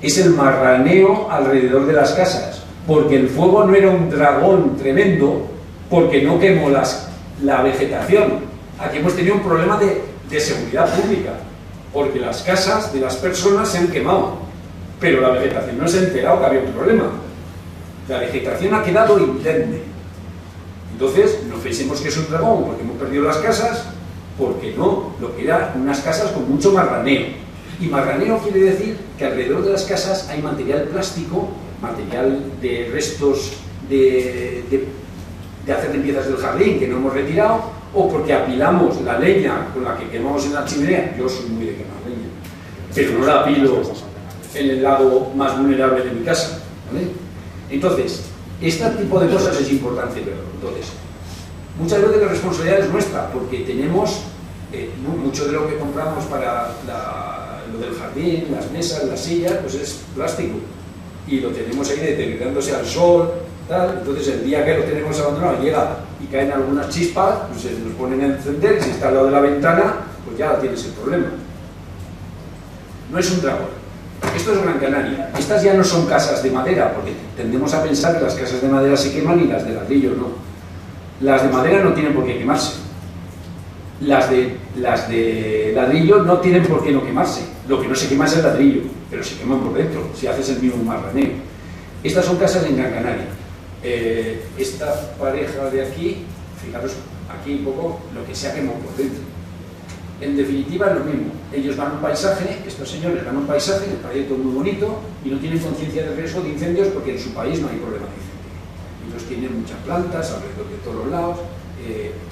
es el marraneo alrededor de las casas, porque el fuego no era un dragón tremendo, porque no quemó la vegetación. Aquí hemos tenido un problema de seguridad pública, porque las casas de las personas se han quemado, pero la vegetación no se ha enterado que había un problema. La vegetación ha quedado indemne. Entonces, no pensemos que es un dragón porque hemos perdido las casas, porque no, lo que eran unas casas con mucho marraneo. Y marraneo quiere decir que alrededor de las casas hay material plástico, material de restos de hacer limpiezas del jardín que no hemos retirado, o porque apilamos la leña con la que quemamos en la chimenea. Yo soy muy de quemar leña, pero no la apilo en el lado más vulnerable de mi casa, ¿vale? Entonces, este tipo de cosas es importante verlo. Entonces, muchas veces la responsabilidad es nuestra, porque tenemos mucho de lo que compramos para lo del jardín, las mesas, las sillas, pues es plástico, y lo tenemos ahí deteriorándose al sol, tal. Entonces el día que lo tenemos abandonado llega y caen algunas chispas, pues se nos ponen a encender, y si está al lado de la ventana, pues ya tienes el problema. No es un dragón. Esto es Gran Canaria. Estas ya no son casas de madera, porque tendemos a pensar que las casas de madera se queman y las de ladrillo no. Las de madera no tienen por qué quemarse. Las de ladrillo no tienen por qué no quemarse. Lo que no se quema es el ladrillo, pero se queman por dentro, si haces el mismo marraneo. Estas son casas en Gran Canaria. Esta pareja de aquí, fijaros aquí un poco lo que se ha quemado por dentro. En definitiva es lo mismo. Ellos van a un paisaje, estos señores van a un paisaje, les parece todo muy bonito y no tienen conciencia de riesgo de incendios porque en su país no hay problema de incendio. Ellos tienen muchas plantas alrededor de todos los lados,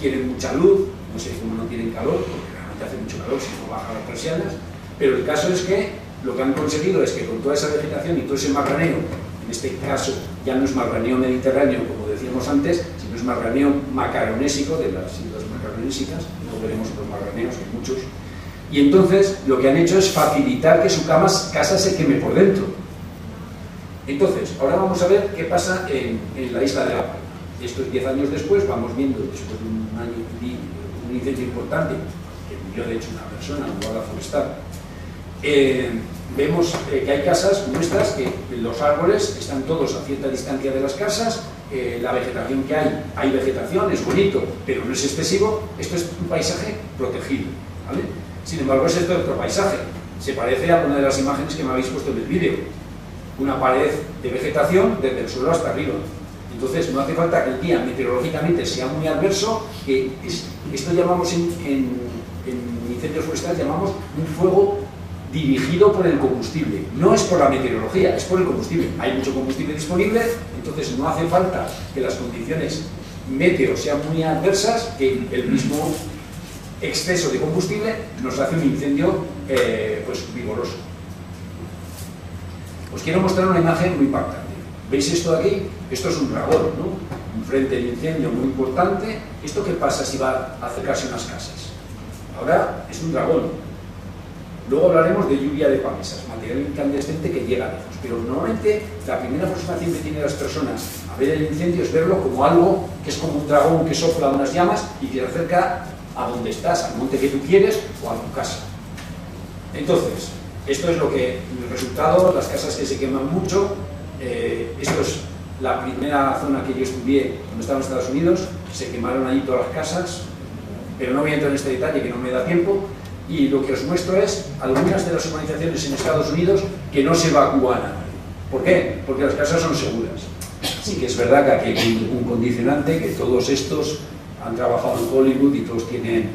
quieren mucha luz, no sé cómo no tienen calor, porque realmente hace mucho calor si no bajan las persianas, pero el caso es que lo que han conseguido es que con toda esa vegetación y todo ese marraneo, en este caso ya no es marraneo mediterráneo como decíamos antes, sino es marraneo macaronésico, de las islas macaronésicas, no veremos otros marraneos, hay muchos, y entonces lo que han hecho es facilitar que su casa se queme por dentro. Entonces, ahora vamos a ver qué pasa en la isla de La Palma. Esto es 10 años después, vamos viendo, después de un año un incendio importante, que murió de hecho una persona, un guarda forestal. Vemos que hay casas como estas, que los árboles están todos a cierta distancia de las casas, la vegetación que hay vegetación, es bonito, pero no es excesivo. Esto es un paisaje protegido, ¿vale? Sin embargo, es esto otro paisaje. Se parece a una de las imágenes que me habéis puesto en el vídeo. Una pared de vegetación desde el suelo hasta arriba. Entonces, no hace falta que el día meteorológicamente sea muy adverso, que esto llamamos en incendios forestales, llamamos un fuego dirigido por el combustible. No es por la meteorología, es por el combustible. Hay mucho combustible disponible, entonces no hace falta que las condiciones meteo sean muy adversas, que el mismo exceso de combustible nos hace un incendio pues vigoroso. Os quiero mostrar una imagen muy impactante. ¿Veis esto de aquí? Esto es un dragón, ¿no? Un frente de incendio muy importante. ¿Esto qué pasa si va a acercarse a unas casas? Ahora es un dragón. Luego hablaremos de lluvia de pamesas, material incandescente que llega lejos. Pero normalmente la primera aproximación que tienen las personas a ver el incendio es verlo como algo que es como un dragón que sopla unas llamas y te acerca a donde estás, al monte que tú quieres o a tu casa. Entonces, esto es lo que, el resultado, las casas que se queman mucho. Esto es la primera zona que yo estudié cuando estaba en Estados Unidos. Se quemaron allí todas las casas, pero no voy a entrar en este detalle que no me da tiempo. Y lo que os muestro es algunas de las urbanizaciones en Estados Unidos que no se evacúan a nadie. ¿Por qué? Porque las casas son seguras. Sí que es verdad que aquí hay un condicionante, que todos estos han trabajado en Hollywood y todos tienen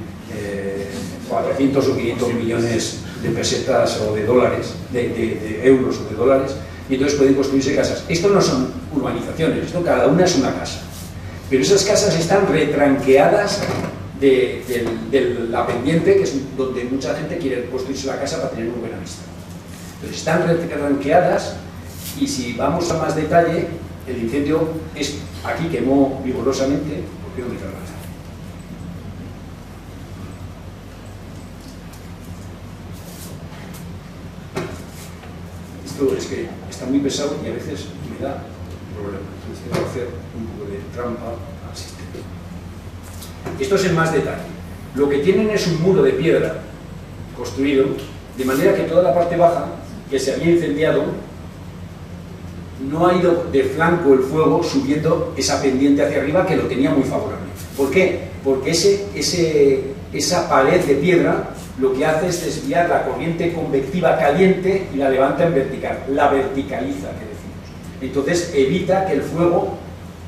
400 o 500 millones de pesetas o de dólares, de euros o de dólares, y entonces pueden construirse casas. Esto no son urbanizaciones, esto cada una es una casa. Pero esas casas están retranqueadas de la pendiente, que es donde mucha gente quiere construirse la casa para tener una buena vista. Entonces están retranqueadas, y si vamos a más detalle, el incendio es aquí quemó vigorosamente. ¿Por qué no me cargas? Esto es que está muy pesado y a veces me da problema. Entonces tengo que hacer un poco de trampa al sistema. Esto es en más detalle. Lo que tienen es un muro de piedra construido, de manera que toda la parte baja, que se había incendiado, no ha ido de flanco el fuego subiendo esa pendiente hacia arriba, que lo tenía muy favorable. ¿Por qué? Porque esa pared de piedra lo que hace es desviar la corriente convectiva caliente y la levanta en vertical, la verticaliza, que decimos. Entonces evita que el fuego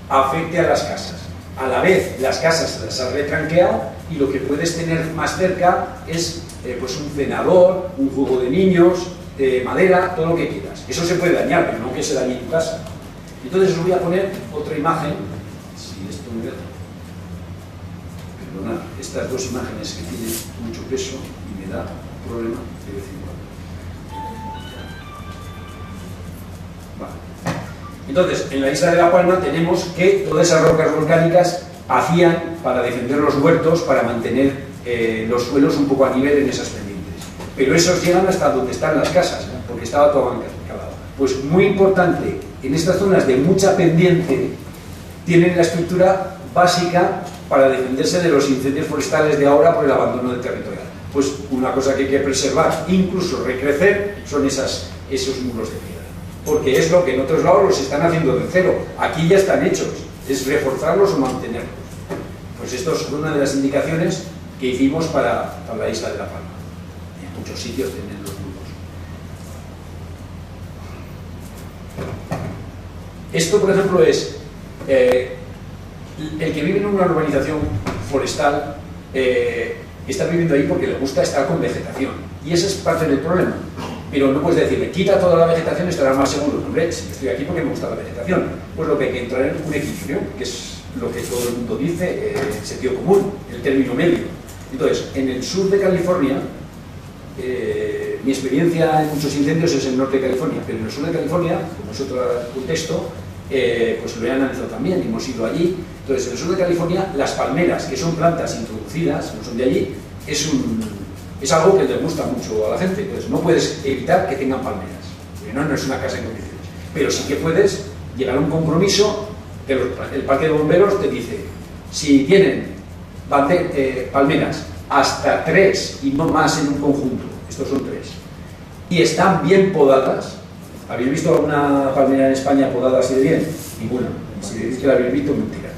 afecte a las casas. A la vez, las casas las has retranqueado y lo que puedes tener más cerca es pues un cenador, un juego de niños, madera, todo lo que quieras. Eso se puede dañar, pero no que se dañe tu casa. Entonces os voy a poner otra imagen, si esto me deja. Perdonad, estas dos imágenes que tienen mucho peso y me da problema de vez en cuando. Vale. Entonces, en la isla de La Palma tenemos que todas esas rocas volcánicas hacían para defender los huertos, para mantener los suelos un poco a nivel en esas pendientes. Pero esos llegan hasta donde están las casas, ¿no? Porque estaba todo encalado. Pues muy importante, en estas zonas de mucha pendiente tienen la estructura básica para defenderse de los incendios forestales de ahora por el abandono del territorial. Pues una cosa que hay que preservar, incluso recrecer, son esos muros de piedra. Porque es lo que en otros lados los están haciendo de cero. Aquí ya están hechos, es reforzarlos o mantenerlos. Pues esto es una de las indicaciones que hicimos para la isla de La Palma. En muchos sitios tienen los muros. Esto, por ejemplo, es el que vive en una urbanización forestal está viviendo ahí porque le gusta estar con vegetación. Y ese es parte del problema. Pero no puedes decirle, quita toda la vegetación y estarás más seguro. Hombre, si yo estoy aquí porque me gusta la vegetación. Pues lo que hay que entrar en un equilibrio, que es lo que todo el mundo dice, sentido común, el término medio. Entonces, en el sur de California, mi experiencia en muchos incendios es en el norte de California, pero en el sur de California, como es otro contexto, pues lo he analizado también, hemos ido allí. Entonces, en el sur de California, las palmeras, que son plantas introducidas, no son de allí, es algo que les gusta mucho a la gente. Entonces, no puedes evitar que tengan palmeras, porque no es una casa en condiciones. Pero sí que puedes llegar a un compromiso que el parque de bomberos te dice, si tienen palmeras hasta 3 y no más en un conjunto, estos son 3, y están bien podadas. ¿Habéis visto alguna palmera en España podada así de bien? Ninguna. Si decís que la habéis visto, mentira.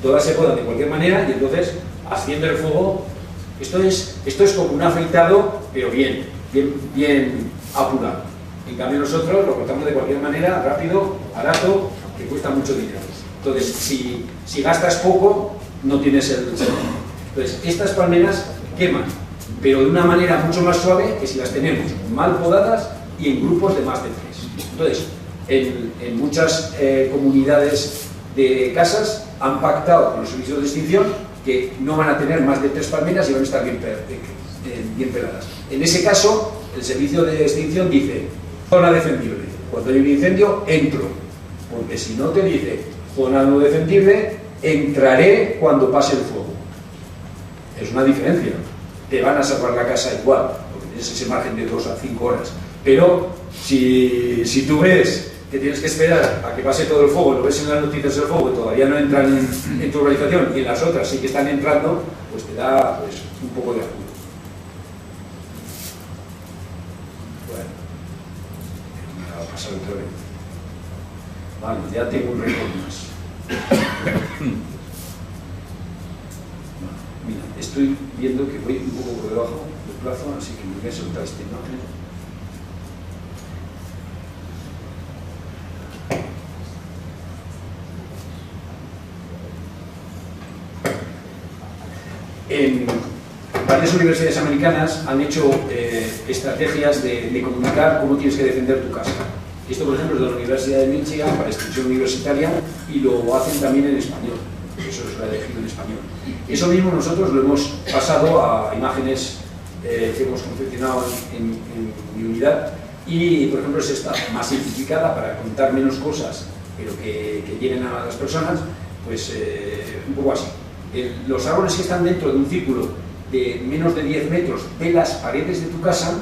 Todas se podan de cualquier manera y entonces asciende el fuego Esto es como un afeitado, pero bien apurado. En cambio nosotros lo cortamos de cualquier manera, rápido, barato, que cuesta mucho dinero. Entonces, si gastas poco, no tienes el servicio. Entonces, estas palmeras queman, pero de una manera mucho más suave que si las tenemos mal podadas y en grupos de más de 3. Entonces, en muchas comunidades de casas han pactado con los servicios de extinción que no van a tener más de 3 palmeras y van a estar bien peladas. En ese caso, el servicio de extinción dice, zona defendible. Cuando hay un incendio, entro. Porque si no te dice, zona no defendible, entraré cuando pase el fuego. Es una diferencia. Te van a salvar la casa igual, porque tienes ese margen de 2 a 5 horas. Pero si tú ves que tienes que esperar a que pase todo el fuego, lo ves en las noticias del fuego, que todavía no entran en tu organización, y en las otras sí que están entrando, pues te da pues, un poco de apuro. Bueno, me va a pasar otra vez. Vale, ya tengo un récord más. Mira, estoy viendo que voy un poco por debajo del plazo, así que me voy a soltar esta imagen. En varias universidades americanas han hecho estrategias de comunicar cómo tienes que defender tu casa. Esto, por ejemplo, es de la Universidad de Michigan para extensión universitaria y lo hacen también en español. Eso es lo elegido en español. Eso mismo nosotros lo hemos pasado a imágenes que hemos confeccionado en mi unidad y, por ejemplo, es esta más simplificada para contar menos cosas, pero que lleguen a las personas, pues un poco así. Los árboles que están dentro de un círculo de menos de 10 metros de las paredes de tu casa,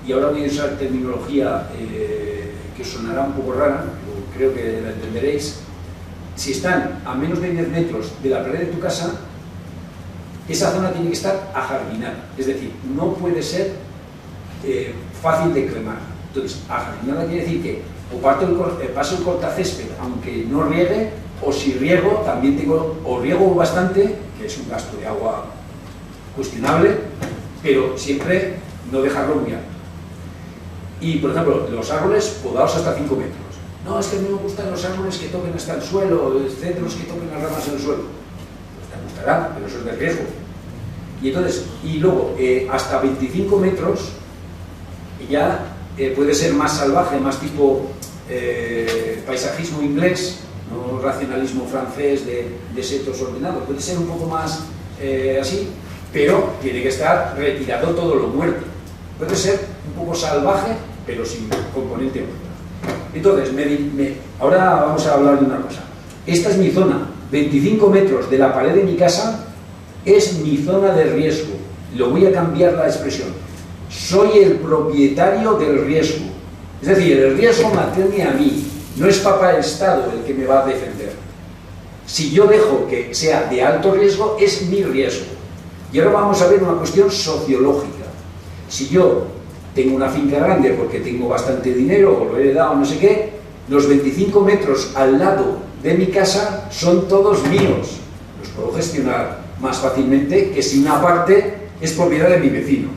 y ahora voy a usar terminología que os sonará un poco rara, pero creo que la entenderéis. Si están a menos de 10 metros de la pared de tu casa, esa zona tiene que estar ajardinada, es decir, no puede ser fácil de cremar. Entonces, ajardinada quiere decir que o paso el cortacésped, aunque no riegue, o si riego, también riego bastante, que es un gasto de agua cuestionable, pero siempre no dejarlo muy alto. Y, por ejemplo, los árboles podados hasta 5 metros. No, es que a mí me gustan los árboles que toquen hasta el suelo, cedros que toquen las ramas en el suelo. Pues te gustará, pero eso es de riesgo. Y entonces, y luego, hasta 25 metros, ya puede ser más salvaje, más tipo paisajismo inglés, no racionalismo francés de setos ordenados, puede ser un poco más así, pero tiene que estar retirado todo lo muerto. Puede ser un poco salvaje, pero sin componente muerto. Entonces, ahora vamos a hablar de una cosa. Esta es mi zona, 25 metros de la pared de mi casa es mi zona de riesgo. Lo voy a cambiar la expresión. Soy el propietario del riesgo. Es decir, el riesgo me atañe a mí. No es Papá Estado el que me va a defender. Si yo dejo que sea de alto riesgo, es mi riesgo. Y ahora vamos a ver una cuestión sociológica. Si yo tengo una finca grande porque tengo bastante dinero o lo he heredado, no sé qué, los 25 metros al lado de mi casa son todos míos. Los puedo gestionar más fácilmente que si una parte es propiedad de mi vecino.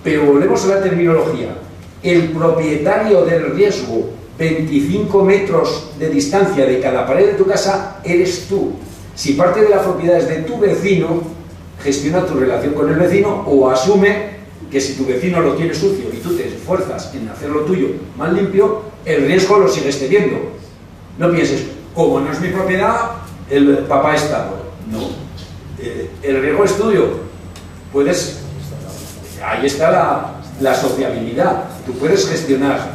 Pero volvemos a la terminología. El propietario del riesgo, 25 metros de distancia de cada pared de tu casa, eres tú. Si parte de la propiedad es de tu vecino, gestiona tu relación con el vecino o asume que si tu vecino lo tiene sucio y tú te esfuerzas en hacerlo tuyo más limpio, el riesgo lo sigues teniendo. No pienses, como no es mi propiedad, el Papá Estado. No, el riesgo es tuyo. Puedes, ahí está la sociabilidad. Tú puedes gestionar.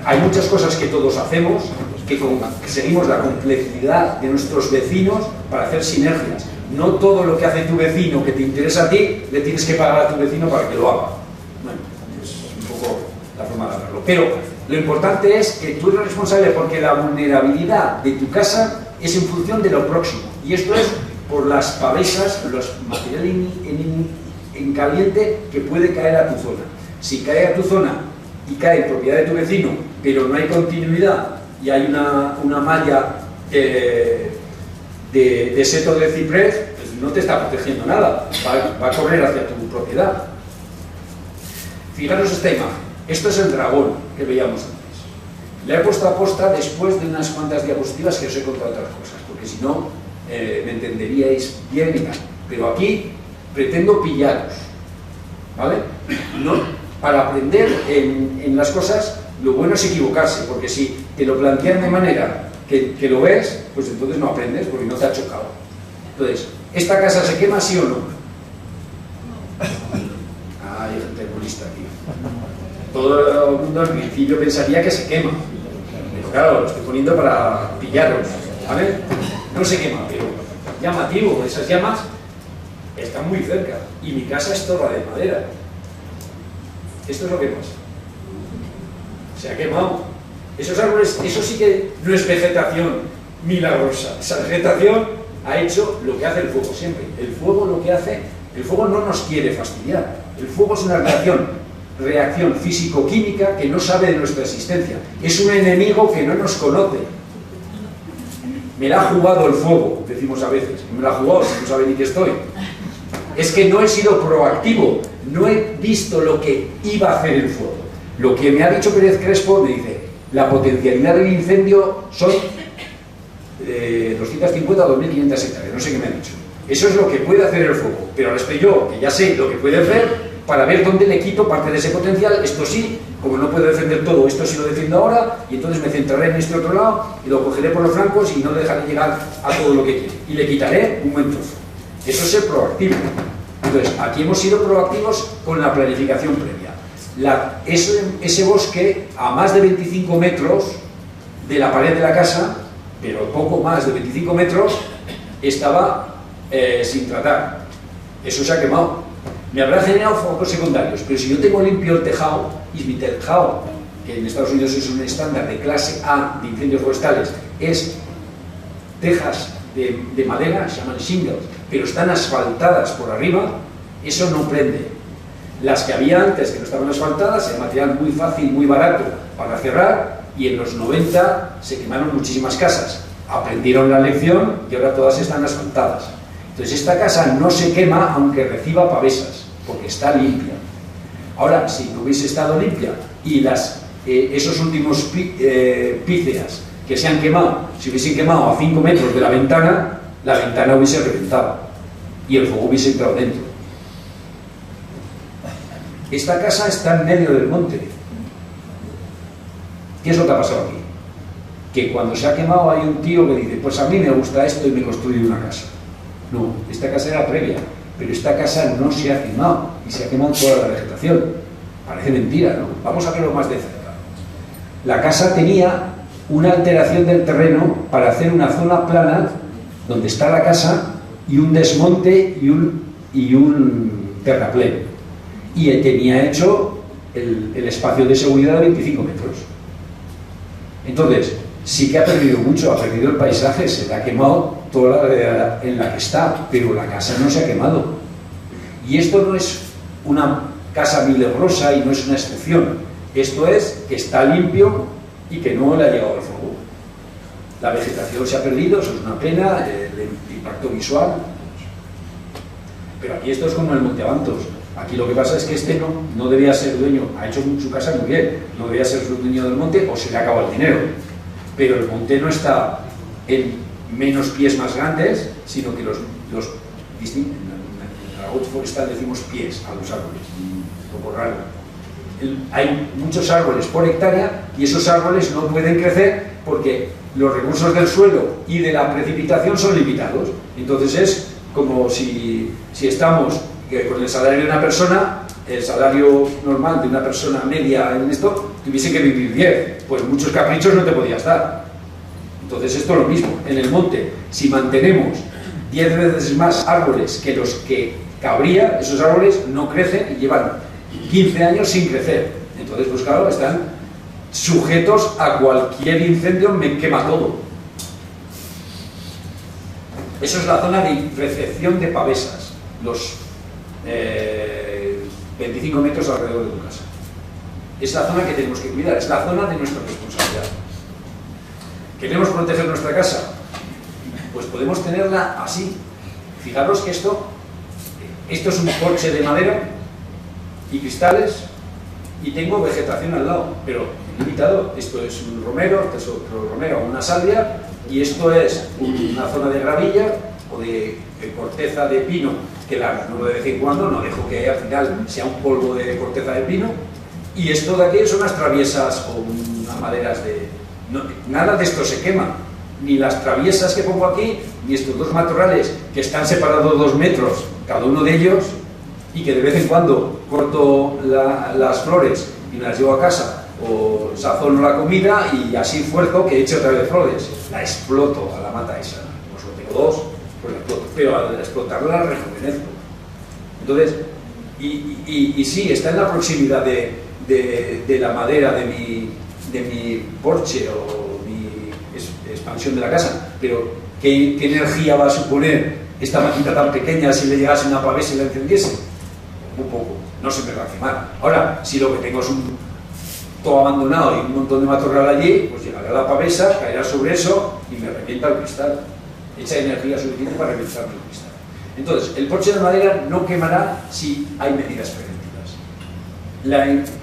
Hay muchas cosas que todos hacemos que seguimos la complejidad de nuestros vecinos para hacer sinergias. No todo lo que hace tu vecino que te interesa a ti, le tienes que pagar a tu vecino para que lo haga. Bueno, es un poco la forma de hablarlo. Pero lo importante es que tú eres responsable porque la vulnerabilidad de tu casa es en función de lo próximo. Y esto es por las pavesas, los materiales en caliente que puede caer a tu zona. Si cae a tu zona y cae en propiedad de tu vecino, pero no hay continuidad y hay una malla de seto de ciprés, pues no te está protegiendo nada, va a correr hacia tu propiedad. Fijaros esta imagen, esto es el dragón que veíamos antes. Le he puesto a posta después de unas cuantas diapositivas que os he contado otras cosas, porque si no, me entenderíais bien y tal. Pero aquí pretendo pillaros, ¿vale? No, para aprender en las cosas, lo bueno es equivocarse, porque si te lo plantean de manera que lo ves, pues entonces no aprendes, porque no te ha chocado. Entonces, ¿esta casa se quema sí o no? Hay gente muy lista aquí. Todo el mundo al principio pensaría que se quema. Pero claro, lo estoy poniendo para pillaros, ¿vale? No se quema, pero llamativo, esas llamas están muy cerca. Y mi casa es toda de madera. Esto es lo que pasa. Se ha quemado. Esos árboles, eso sí que no es vegetación milagrosa. Esa vegetación ha hecho lo que hace el fuego siempre. El fuego lo que hace, el fuego no nos quiere fastidiar. El fuego es una reacción físico-química que no sabe de nuestra existencia. Es un enemigo que no nos conoce. Me la ha jugado el fuego, decimos a veces. Me la ha jugado, si no sabe ni qué estoy. Es que no he sido proactivo, no he visto lo que iba a hacer el fuego. Lo que me ha dicho Pérez Crespo me dice, la potencialidad del incendio son 250 a 2500 hectáreas, no sé qué me ha dicho. Eso es lo que puede hacer el fuego, pero ahora estoy yo, que ya sé lo que puede hacer, para ver dónde le quito parte de ese potencial. Esto sí, como no puedo defender todo, esto sí lo defiendo ahora, y entonces me centraré en este otro lado, y lo cogeré por los flancos y no le dejaré llegar a todo lo que quiere. Y le quitaré un buen trozo. Eso es ser proactivo. Entonces, aquí hemos sido proactivos con la planificación previa. Ese bosque, a más de 25 metros de la pared de la casa, pero poco más de 25 metros, estaba sin tratar. Eso se ha quemado. Me habrá generado focos secundarios, pero si yo tengo limpio el tejado, y mi tejado, que en Estados Unidos es un estándar de clase A de incendios forestales, es tejas de madera, se llaman shingles, pero están asfaltadas por arriba, eso no prende. Las que había antes, que no estaban asfaltadas, era material muy fácil, muy barato para cerrar, y en los 90 se quemaron muchísimas casas. Aprendieron la lección y ahora todas están asfaltadas. Entonces esta casa no se quema aunque reciba pavesas, porque está limpia. Ahora, si no hubiese estado limpia y esos últimos píceas que se han quemado, si hubiesen quemado a 5 metros de la ventana hubiese reventado y el fuego hubiese entrado dentro. Esta casa está en medio del monte. ¿Qué es lo que ha pasado aquí? Que cuando se ha quemado hay un tío que dice, pues a mí me gusta esto y me construye una casa. No, esta casa era previa, pero esta casa no se ha quemado y se ha quemado toda la vegetación. Parece mentira, ¿no? Vamos a verlo más de cerca. La casa tenía una alteración del terreno para hacer una zona plana donde está la casa y un desmonte y un terraplén. Y tenía hecho el espacio de seguridad de 25 metros. Entonces, sí que ha perdido mucho, ha perdido el paisaje, se le ha quemado toda la en la que está, pero la casa no se ha quemado. Y esto no es una casa milagrosa y no es una excepción. Esto es que está limpio y que no le ha llegado el fuego. La vegetación se ha perdido, eso es una pena, el impacto visual. Pero aquí esto es como el Monte Avantos. Aquí lo que pasa es que este no debía ser dueño, ha hecho su casa muy bien, no debía ser su dueño del monte o se le acaba el dinero. Pero el monte no está en menos pies más grandes, sino que los distintos, en la argot forestal decimos pies a los árboles, un poco raro. Hay muchos árboles por hectárea y esos árboles no pueden crecer porque los recursos del suelo y de la precipitación son limitados. Entonces es como si estamos con el salario de una persona, el salario normal de una persona media en esto, tuviese que vivir 10, pues muchos caprichos no te podías dar. Entonces esto es lo mismo, en el monte, si mantenemos 10 veces más árboles que los que cabría, esos árboles no crecen y llevan 15 años sin crecer. Entonces, pues claro, están sujetos a cualquier incendio, me quema todo. Eso es la zona de recepción de pavesas, los 25 metros alrededor de tu casa. Es la zona que tenemos que cuidar, es la zona de nuestra responsabilidad. ¿Queremos proteger nuestra casa? Pues podemos tenerla así. fijaros que esto es un porche de madera y cristales y tengo vegetación al lado, pero limitado. Esto es un romero, esto es otro romero, una salvia, y esto es una zona de gravilla o de corteza de pino que la arranuro de vez en cuando, no dejo que al final sea un polvo de corteza de pino, y esto de aquí son unas traviesas o unas maderas de... No, nada de esto se quema, ni las traviesas que pongo aquí, ni estos dos matorrales que están separados 2 metros cada uno de ellos, y que de vez en cuando corto las flores y me las llevo a casa, o sazono la comida y así esfuerzo que eche otra vez flores, la exploto a la mata esa, pues lo tengo 2, pues la exploto, pero al explotarla la rejuvenezco. Entonces, y sí, está en la proximidad de la madera de mi porche o mi expansión de la casa, pero ¿qué energía va a suponer esta maquita tan pequeña si le llegase una pavesa y la encendiese? Muy poco, no se me va a quemar. Ahora, si lo que tengo es todo abandonado y un montón de matorral allí, pues llegará la pavesa, caerá sobre eso y me revienta el cristal. Echa energía suficiente para reventarme el cristal. Entonces, el porche de madera no quemará si hay medidas preventivas.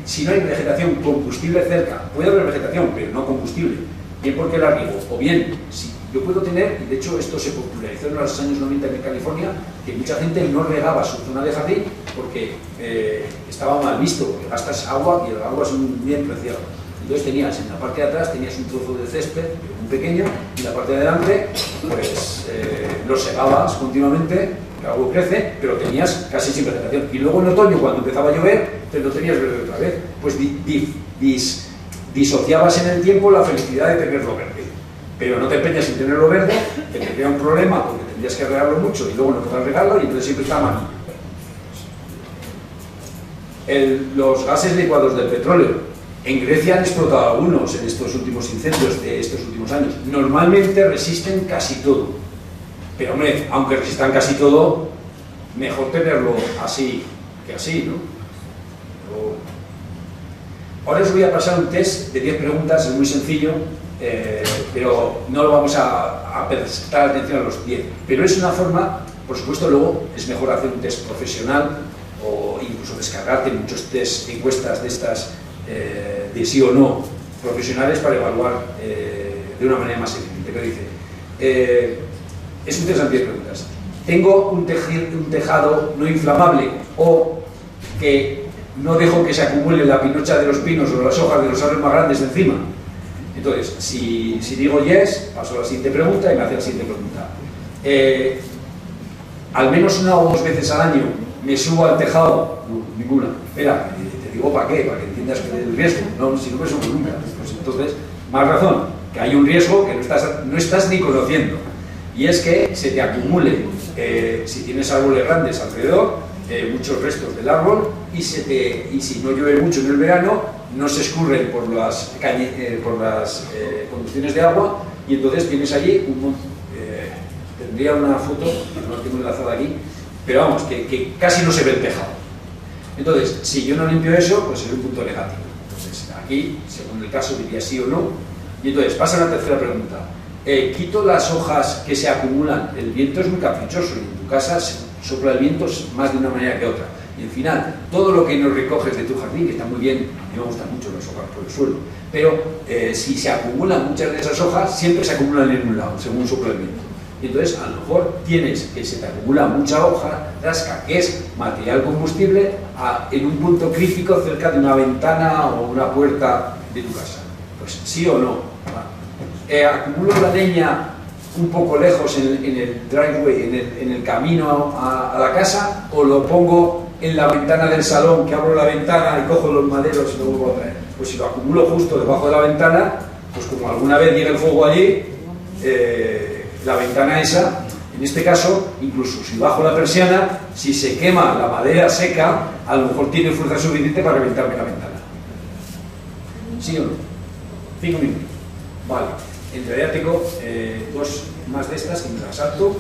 Si no hay vegetación combustible cerca, puede haber vegetación, pero no combustible. Bien porque la riego, o bien, si yo puedo tener, y de hecho esto se popularizó en los años 90 en California, que mucha gente no regaba su zona de jardín porque estaba mal visto, porque gastas agua y el agua es un bien preciado. Entonces tenías, en la parte de atrás tenías un trozo de césped, muy pequeño, y en la parte de adelante, pues lo segabas continuamente, que algo crece, pero tenías casi sin vegetación. Y luego en otoño, cuando empezaba a llover, te lo tenías verde otra vez. Pues disociabas en el tiempo la felicidad de tenerlo verde. Pero no te empeñas en tenerlo verde, que te crea un problema porque tendrías que regarlo mucho y luego no podrás regarlo y entonces siempre está mal. Los gases licuados del petróleo. En Grecia han explotado algunos en estos últimos incendios de estos últimos años. Normalmente resisten casi todo. Pero hombre, aunque resistan casi todo, mejor tenerlo así que así, ¿no? Ahora os voy a pasar un test de 10 preguntas, es muy sencillo, pero no lo vamos a prestar atención a los 10. Pero es una forma, por supuesto, luego es mejor hacer un test profesional o incluso descargarte muchos test, encuestas de estas de sí o no profesionales para evaluar de una manera más eficiente. Pero dice, es un test de 10 preguntas. Tengo un tejado no inflamable o que no dejo que se acumule la pinocha de los pinos o las hojas de los árboles más grandes de encima. Entonces, si digo yes, paso a la siguiente pregunta y me hace la siguiente pregunta. Al menos 1 o 2 veces al año me subo al tejado. No, ninguna. Espera, te digo para qué, para que entiendas que el riesgo. No, si no me subo nunca. Pues entonces, más razón, que hay un riesgo que no estás ni conociendo. Y es que se te acumule, si tienes árboles grandes alrededor, muchos restos del árbol y si no llueve mucho en el verano no se escurren por las conducciones de agua y entonces tienes allí tendría una foto, no la tengo enlazada aquí, pero vamos, que casi no se ve el tejado. Entonces, si yo no limpio eso, pues es un punto negativo. Entonces, aquí, según el caso, diría sí o no. Y entonces, pasa a la tercera pregunta. Quito las hojas que se acumulan. El viento es muy caprichoso y en tu casa sopla el viento más de una manera que otra. Y al final, todo lo que no recoges de tu jardín, que está muy bien, a mí me gustan mucho las hojas por el suelo, pero si se acumulan muchas de esas hojas, siempre se acumulan en un lado, según sopla el viento. Y entonces, a lo mejor tienes que se te acumula mucha hoja rasca, que es material combustible, en un punto crítico cerca de una ventana o una puerta de tu casa. Pues sí o no. Acumulo la leña un poco lejos en el driveway, en el camino a la casa, o lo pongo en la ventana del salón, que abro la ventana y cojo los maderos y lo vuelvo a traer. Pues si lo acumulo justo debajo de la ventana, pues como alguna vez llega el fuego allí, la ventana esa, en este caso, incluso si bajo la persiana, si se quema la madera seca, a lo mejor tiene fuerza suficiente para reventarme la ventana. ¿Sí o no? 5 minutos. Vale. En realidad tengo 2 más de estas que me las salto.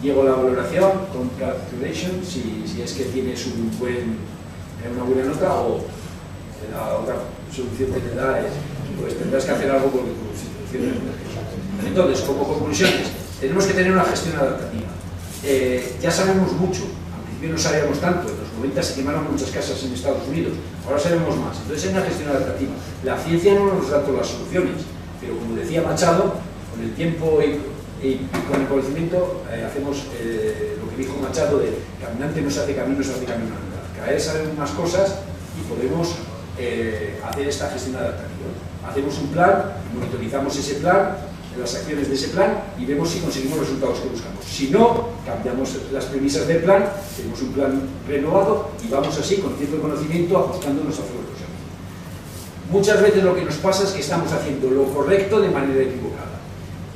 Llego a la valoración, congratulations, si es que tienes una buena nota, o la otra solución que te da es, pues tendrás que hacer algo porque tu situación es. Entonces, como conclusiones, tenemos que tener una gestión adaptativa. ya sabemos mucho. Al principio no sabíamos tanto, en los 90 se quemaron muchas casas en Estados Unidos, ahora sabemos más. Entonces hay una gestión adaptativa. La ciencia no nos da todas las soluciones, pero como decía Machado, con el tiempo y con el conocimiento hacemos lo que dijo Machado de caminante no se hace camino, se hace camino andar. Cada vez sabemos más cosas y podemos hacer esta gestión adaptativa. Hacemos un plan, monitorizamos ese plan, las acciones de ese plan y vemos si conseguimos los resultados que buscamos. Si no, cambiamos las premisas del plan, tenemos un plan renovado y vamos así, con cierto conocimiento, ajustándonos a los procesos. Muchas veces lo que nos pasa es que estamos haciendo lo correcto de manera equivocada.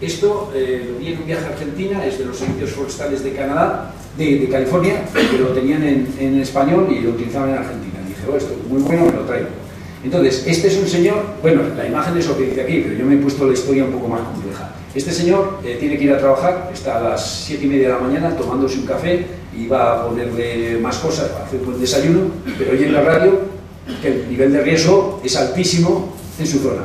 Esto lo vi en un viaje a Argentina, es de los servicios forestales de Canadá, de California, que lo tenían en español y lo utilizaban en Argentina. Y dije, oh, esto es muy bueno, me lo traigo. Entonces, este es un señor, bueno, la imagen es lo que dice aquí, pero yo me he puesto la historia un poco más compleja. Este señor tiene que ir a trabajar, está a las 7:30 de la mañana tomándose un café y va a ponerle más cosas para hacer un desayuno, pero oye en la radio que el nivel de riesgo es altísimo en su zona.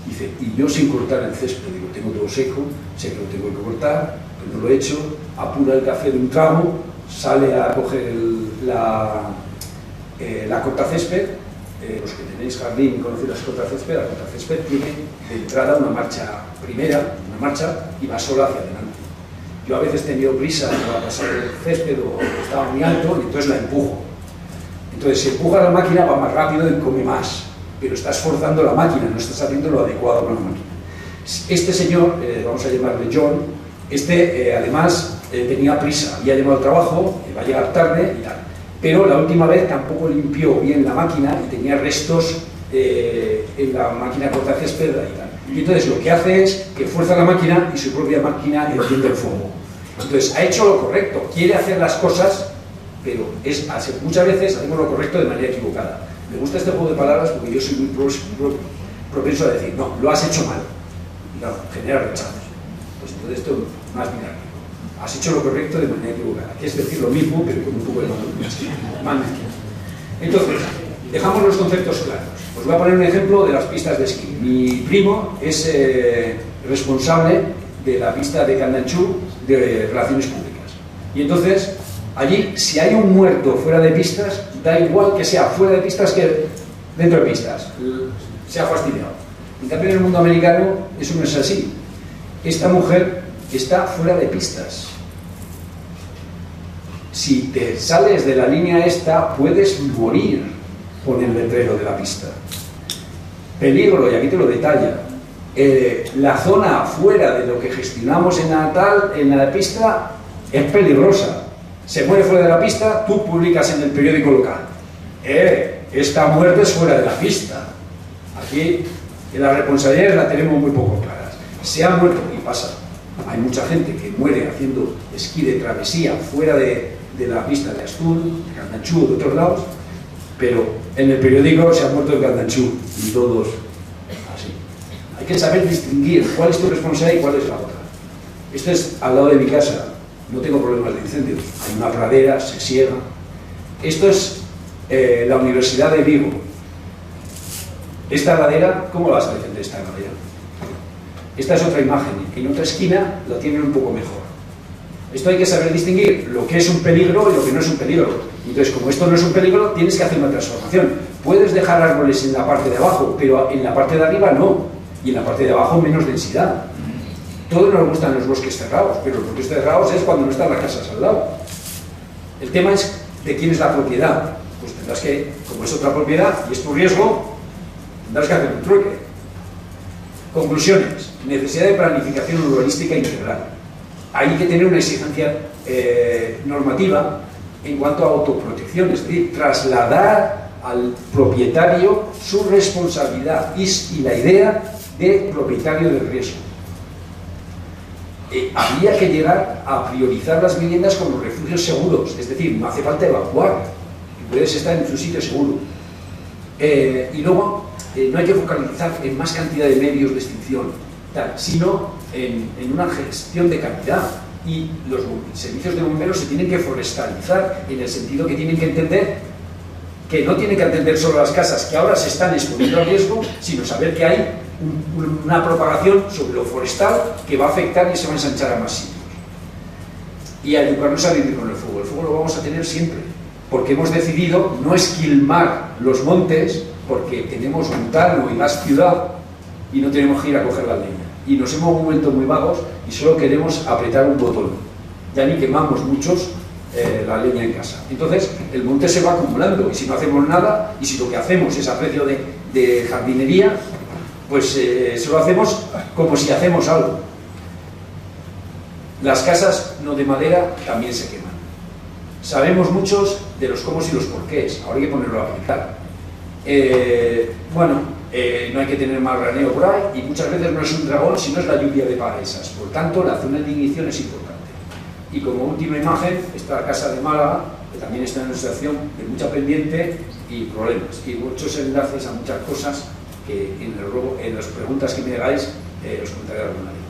Dice, y yo sin cortar el césped, digo, tengo todo seco, sé que lo tengo que cortar, pero no lo he hecho, apura el café de un tramo, sale a coger la cortacésped. Los que tenéis jardín y conocéis la cortacésped tiene de entrada una marcha primera, una marcha, y va sola hacia adelante. Yo a veces he tenido prisa para pasar el césped o estaba muy alto y entonces la empujo. Entonces, si empuja la máquina va más rápido y come más, pero estás forzando la máquina, no estás haciendo lo adecuado con la máquina. Este señor, vamos a llamarle John, además tenía prisa, había llegado al trabajo, va a llegar tarde y tal. Pero la última vez tampoco limpió bien la máquina y tenía restos en la máquina cortacésped y tal. Y entonces lo que hace es que fuerza la máquina y su propia máquina enciende el fuego. Entonces ha hecho lo correcto, quiere hacer las cosas, pero muchas veces hacemos lo correcto de manera equivocada. Me gusta este juego de palabras porque yo soy muy propenso a decir, no, lo has hecho mal. Y claro, genera rechazos. Pues entonces esto es más dinámico. Has hecho lo correcto de manera equivocada, que es decir lo mismo, pero con un poco de mano. Entonces, dejamos los conceptos claros. Os voy a poner un ejemplo de las pistas de esquí. Mi primo es responsable de la pista de Candanchú de Relaciones Públicas. Y entonces, allí, si hay un muerto fuera de pistas, da igual que sea fuera de pistas que dentro de pistas. Se ha fastidiado. En cambio, en el mundo americano, eso no es así. Esta mujer está fuera de pistas. Si te sales de la línea esta, puedes morir con el letrero de la pista. Peligro, y aquí te lo detalla. La zona fuera de lo que gestionamos en la pista es peligrosa. Se muere fuera de la pista, tú publicas en el periódico local. Esta muerte es fuera de la pista. Aquí las responsabilidades las tenemos muy poco claras. Se ha muerto, y pasa. Hay mucha gente que muere haciendo esquí de travesía fuera de la pista de Astur, de Candanchú o de otros lados, pero en el periódico se ha muerto en Candanchú y todos así. Hay que saber distinguir cuál es tu responsabilidad y cuál es la otra. Esto es al lado de mi casa, no tengo problemas de incendios, hay una pradera, se siega. Esto es la Universidad de Vigo. Esta ladera, ¿cómo la vas a defender esta ladera? Esta es otra imagen, en otra esquina lo tienen un poco mejor. Esto hay que saber distinguir lo que es un peligro y lo que no es un peligro. Entonces, como esto no es un peligro, tienes que hacer una transformación. Puedes dejar árboles en la parte de abajo, pero en la parte de arriba no. Y en la parte de abajo menos densidad. Todos nos gustan los bosques cerrados, pero los bosques cerrados es cuando no están las casas al lado. El tema es de quién es la propiedad. Pues tendrás que, como es otra propiedad y es tu riesgo, tendrás que hacer un trueque. Conclusiones. Necesidad de planificación urbanística integral. Hay que tener una exigencia normativa en cuanto a autoprotección, es decir, trasladar al propietario su responsabilidad y la idea de propietario del riesgo. Habría que llegar a priorizar las viviendas como refugios seguros, es decir, no hace falta evacuar, puedes estar en tu sitio seguro. Y luego, no hay que focalizar en más cantidad de medios de extinción, sino en una gestión de calidad. Y los servicios de bomberos se tienen que forestalizar en el sentido que tienen que entender que no tienen que atender solo las casas que ahora se están exponiendo al riesgo, sino saber que hay una propagación sobre lo forestal que va a afectar y se va a ensanchar a más sitios. y a educarnos a vivir con el fuego. El fuego lo vamos a tener siempre, porque hemos decidido no esquilmar los montes, porque tenemos montaña y más ciudad y no tenemos que ir a coger la leña. Y nos hemos vuelto muy vagos y solo queremos apretar un botón. Ya ni quemamos muchos la leña en casa. Entonces el monte se va acumulando y si no hacemos nada y si lo que hacemos es aprecio de jardinería, pues solo hacemos como si hacemos algo. Las casas no de madera también se queman. Sabemos muchos de los cómo y los porqués, ahora hay que ponerlo a aplicar. No hay que tener mal graneo por ahí y muchas veces no es un dragón sino es la lluvia de paresas. Por tanto, la zona de ignición es importante. Y como última imagen está la casa de Málaga, que también está en una situación de mucha pendiente y problemas y muchos enlaces a muchas cosas que en las preguntas que me hagáis os contaré alguna vez.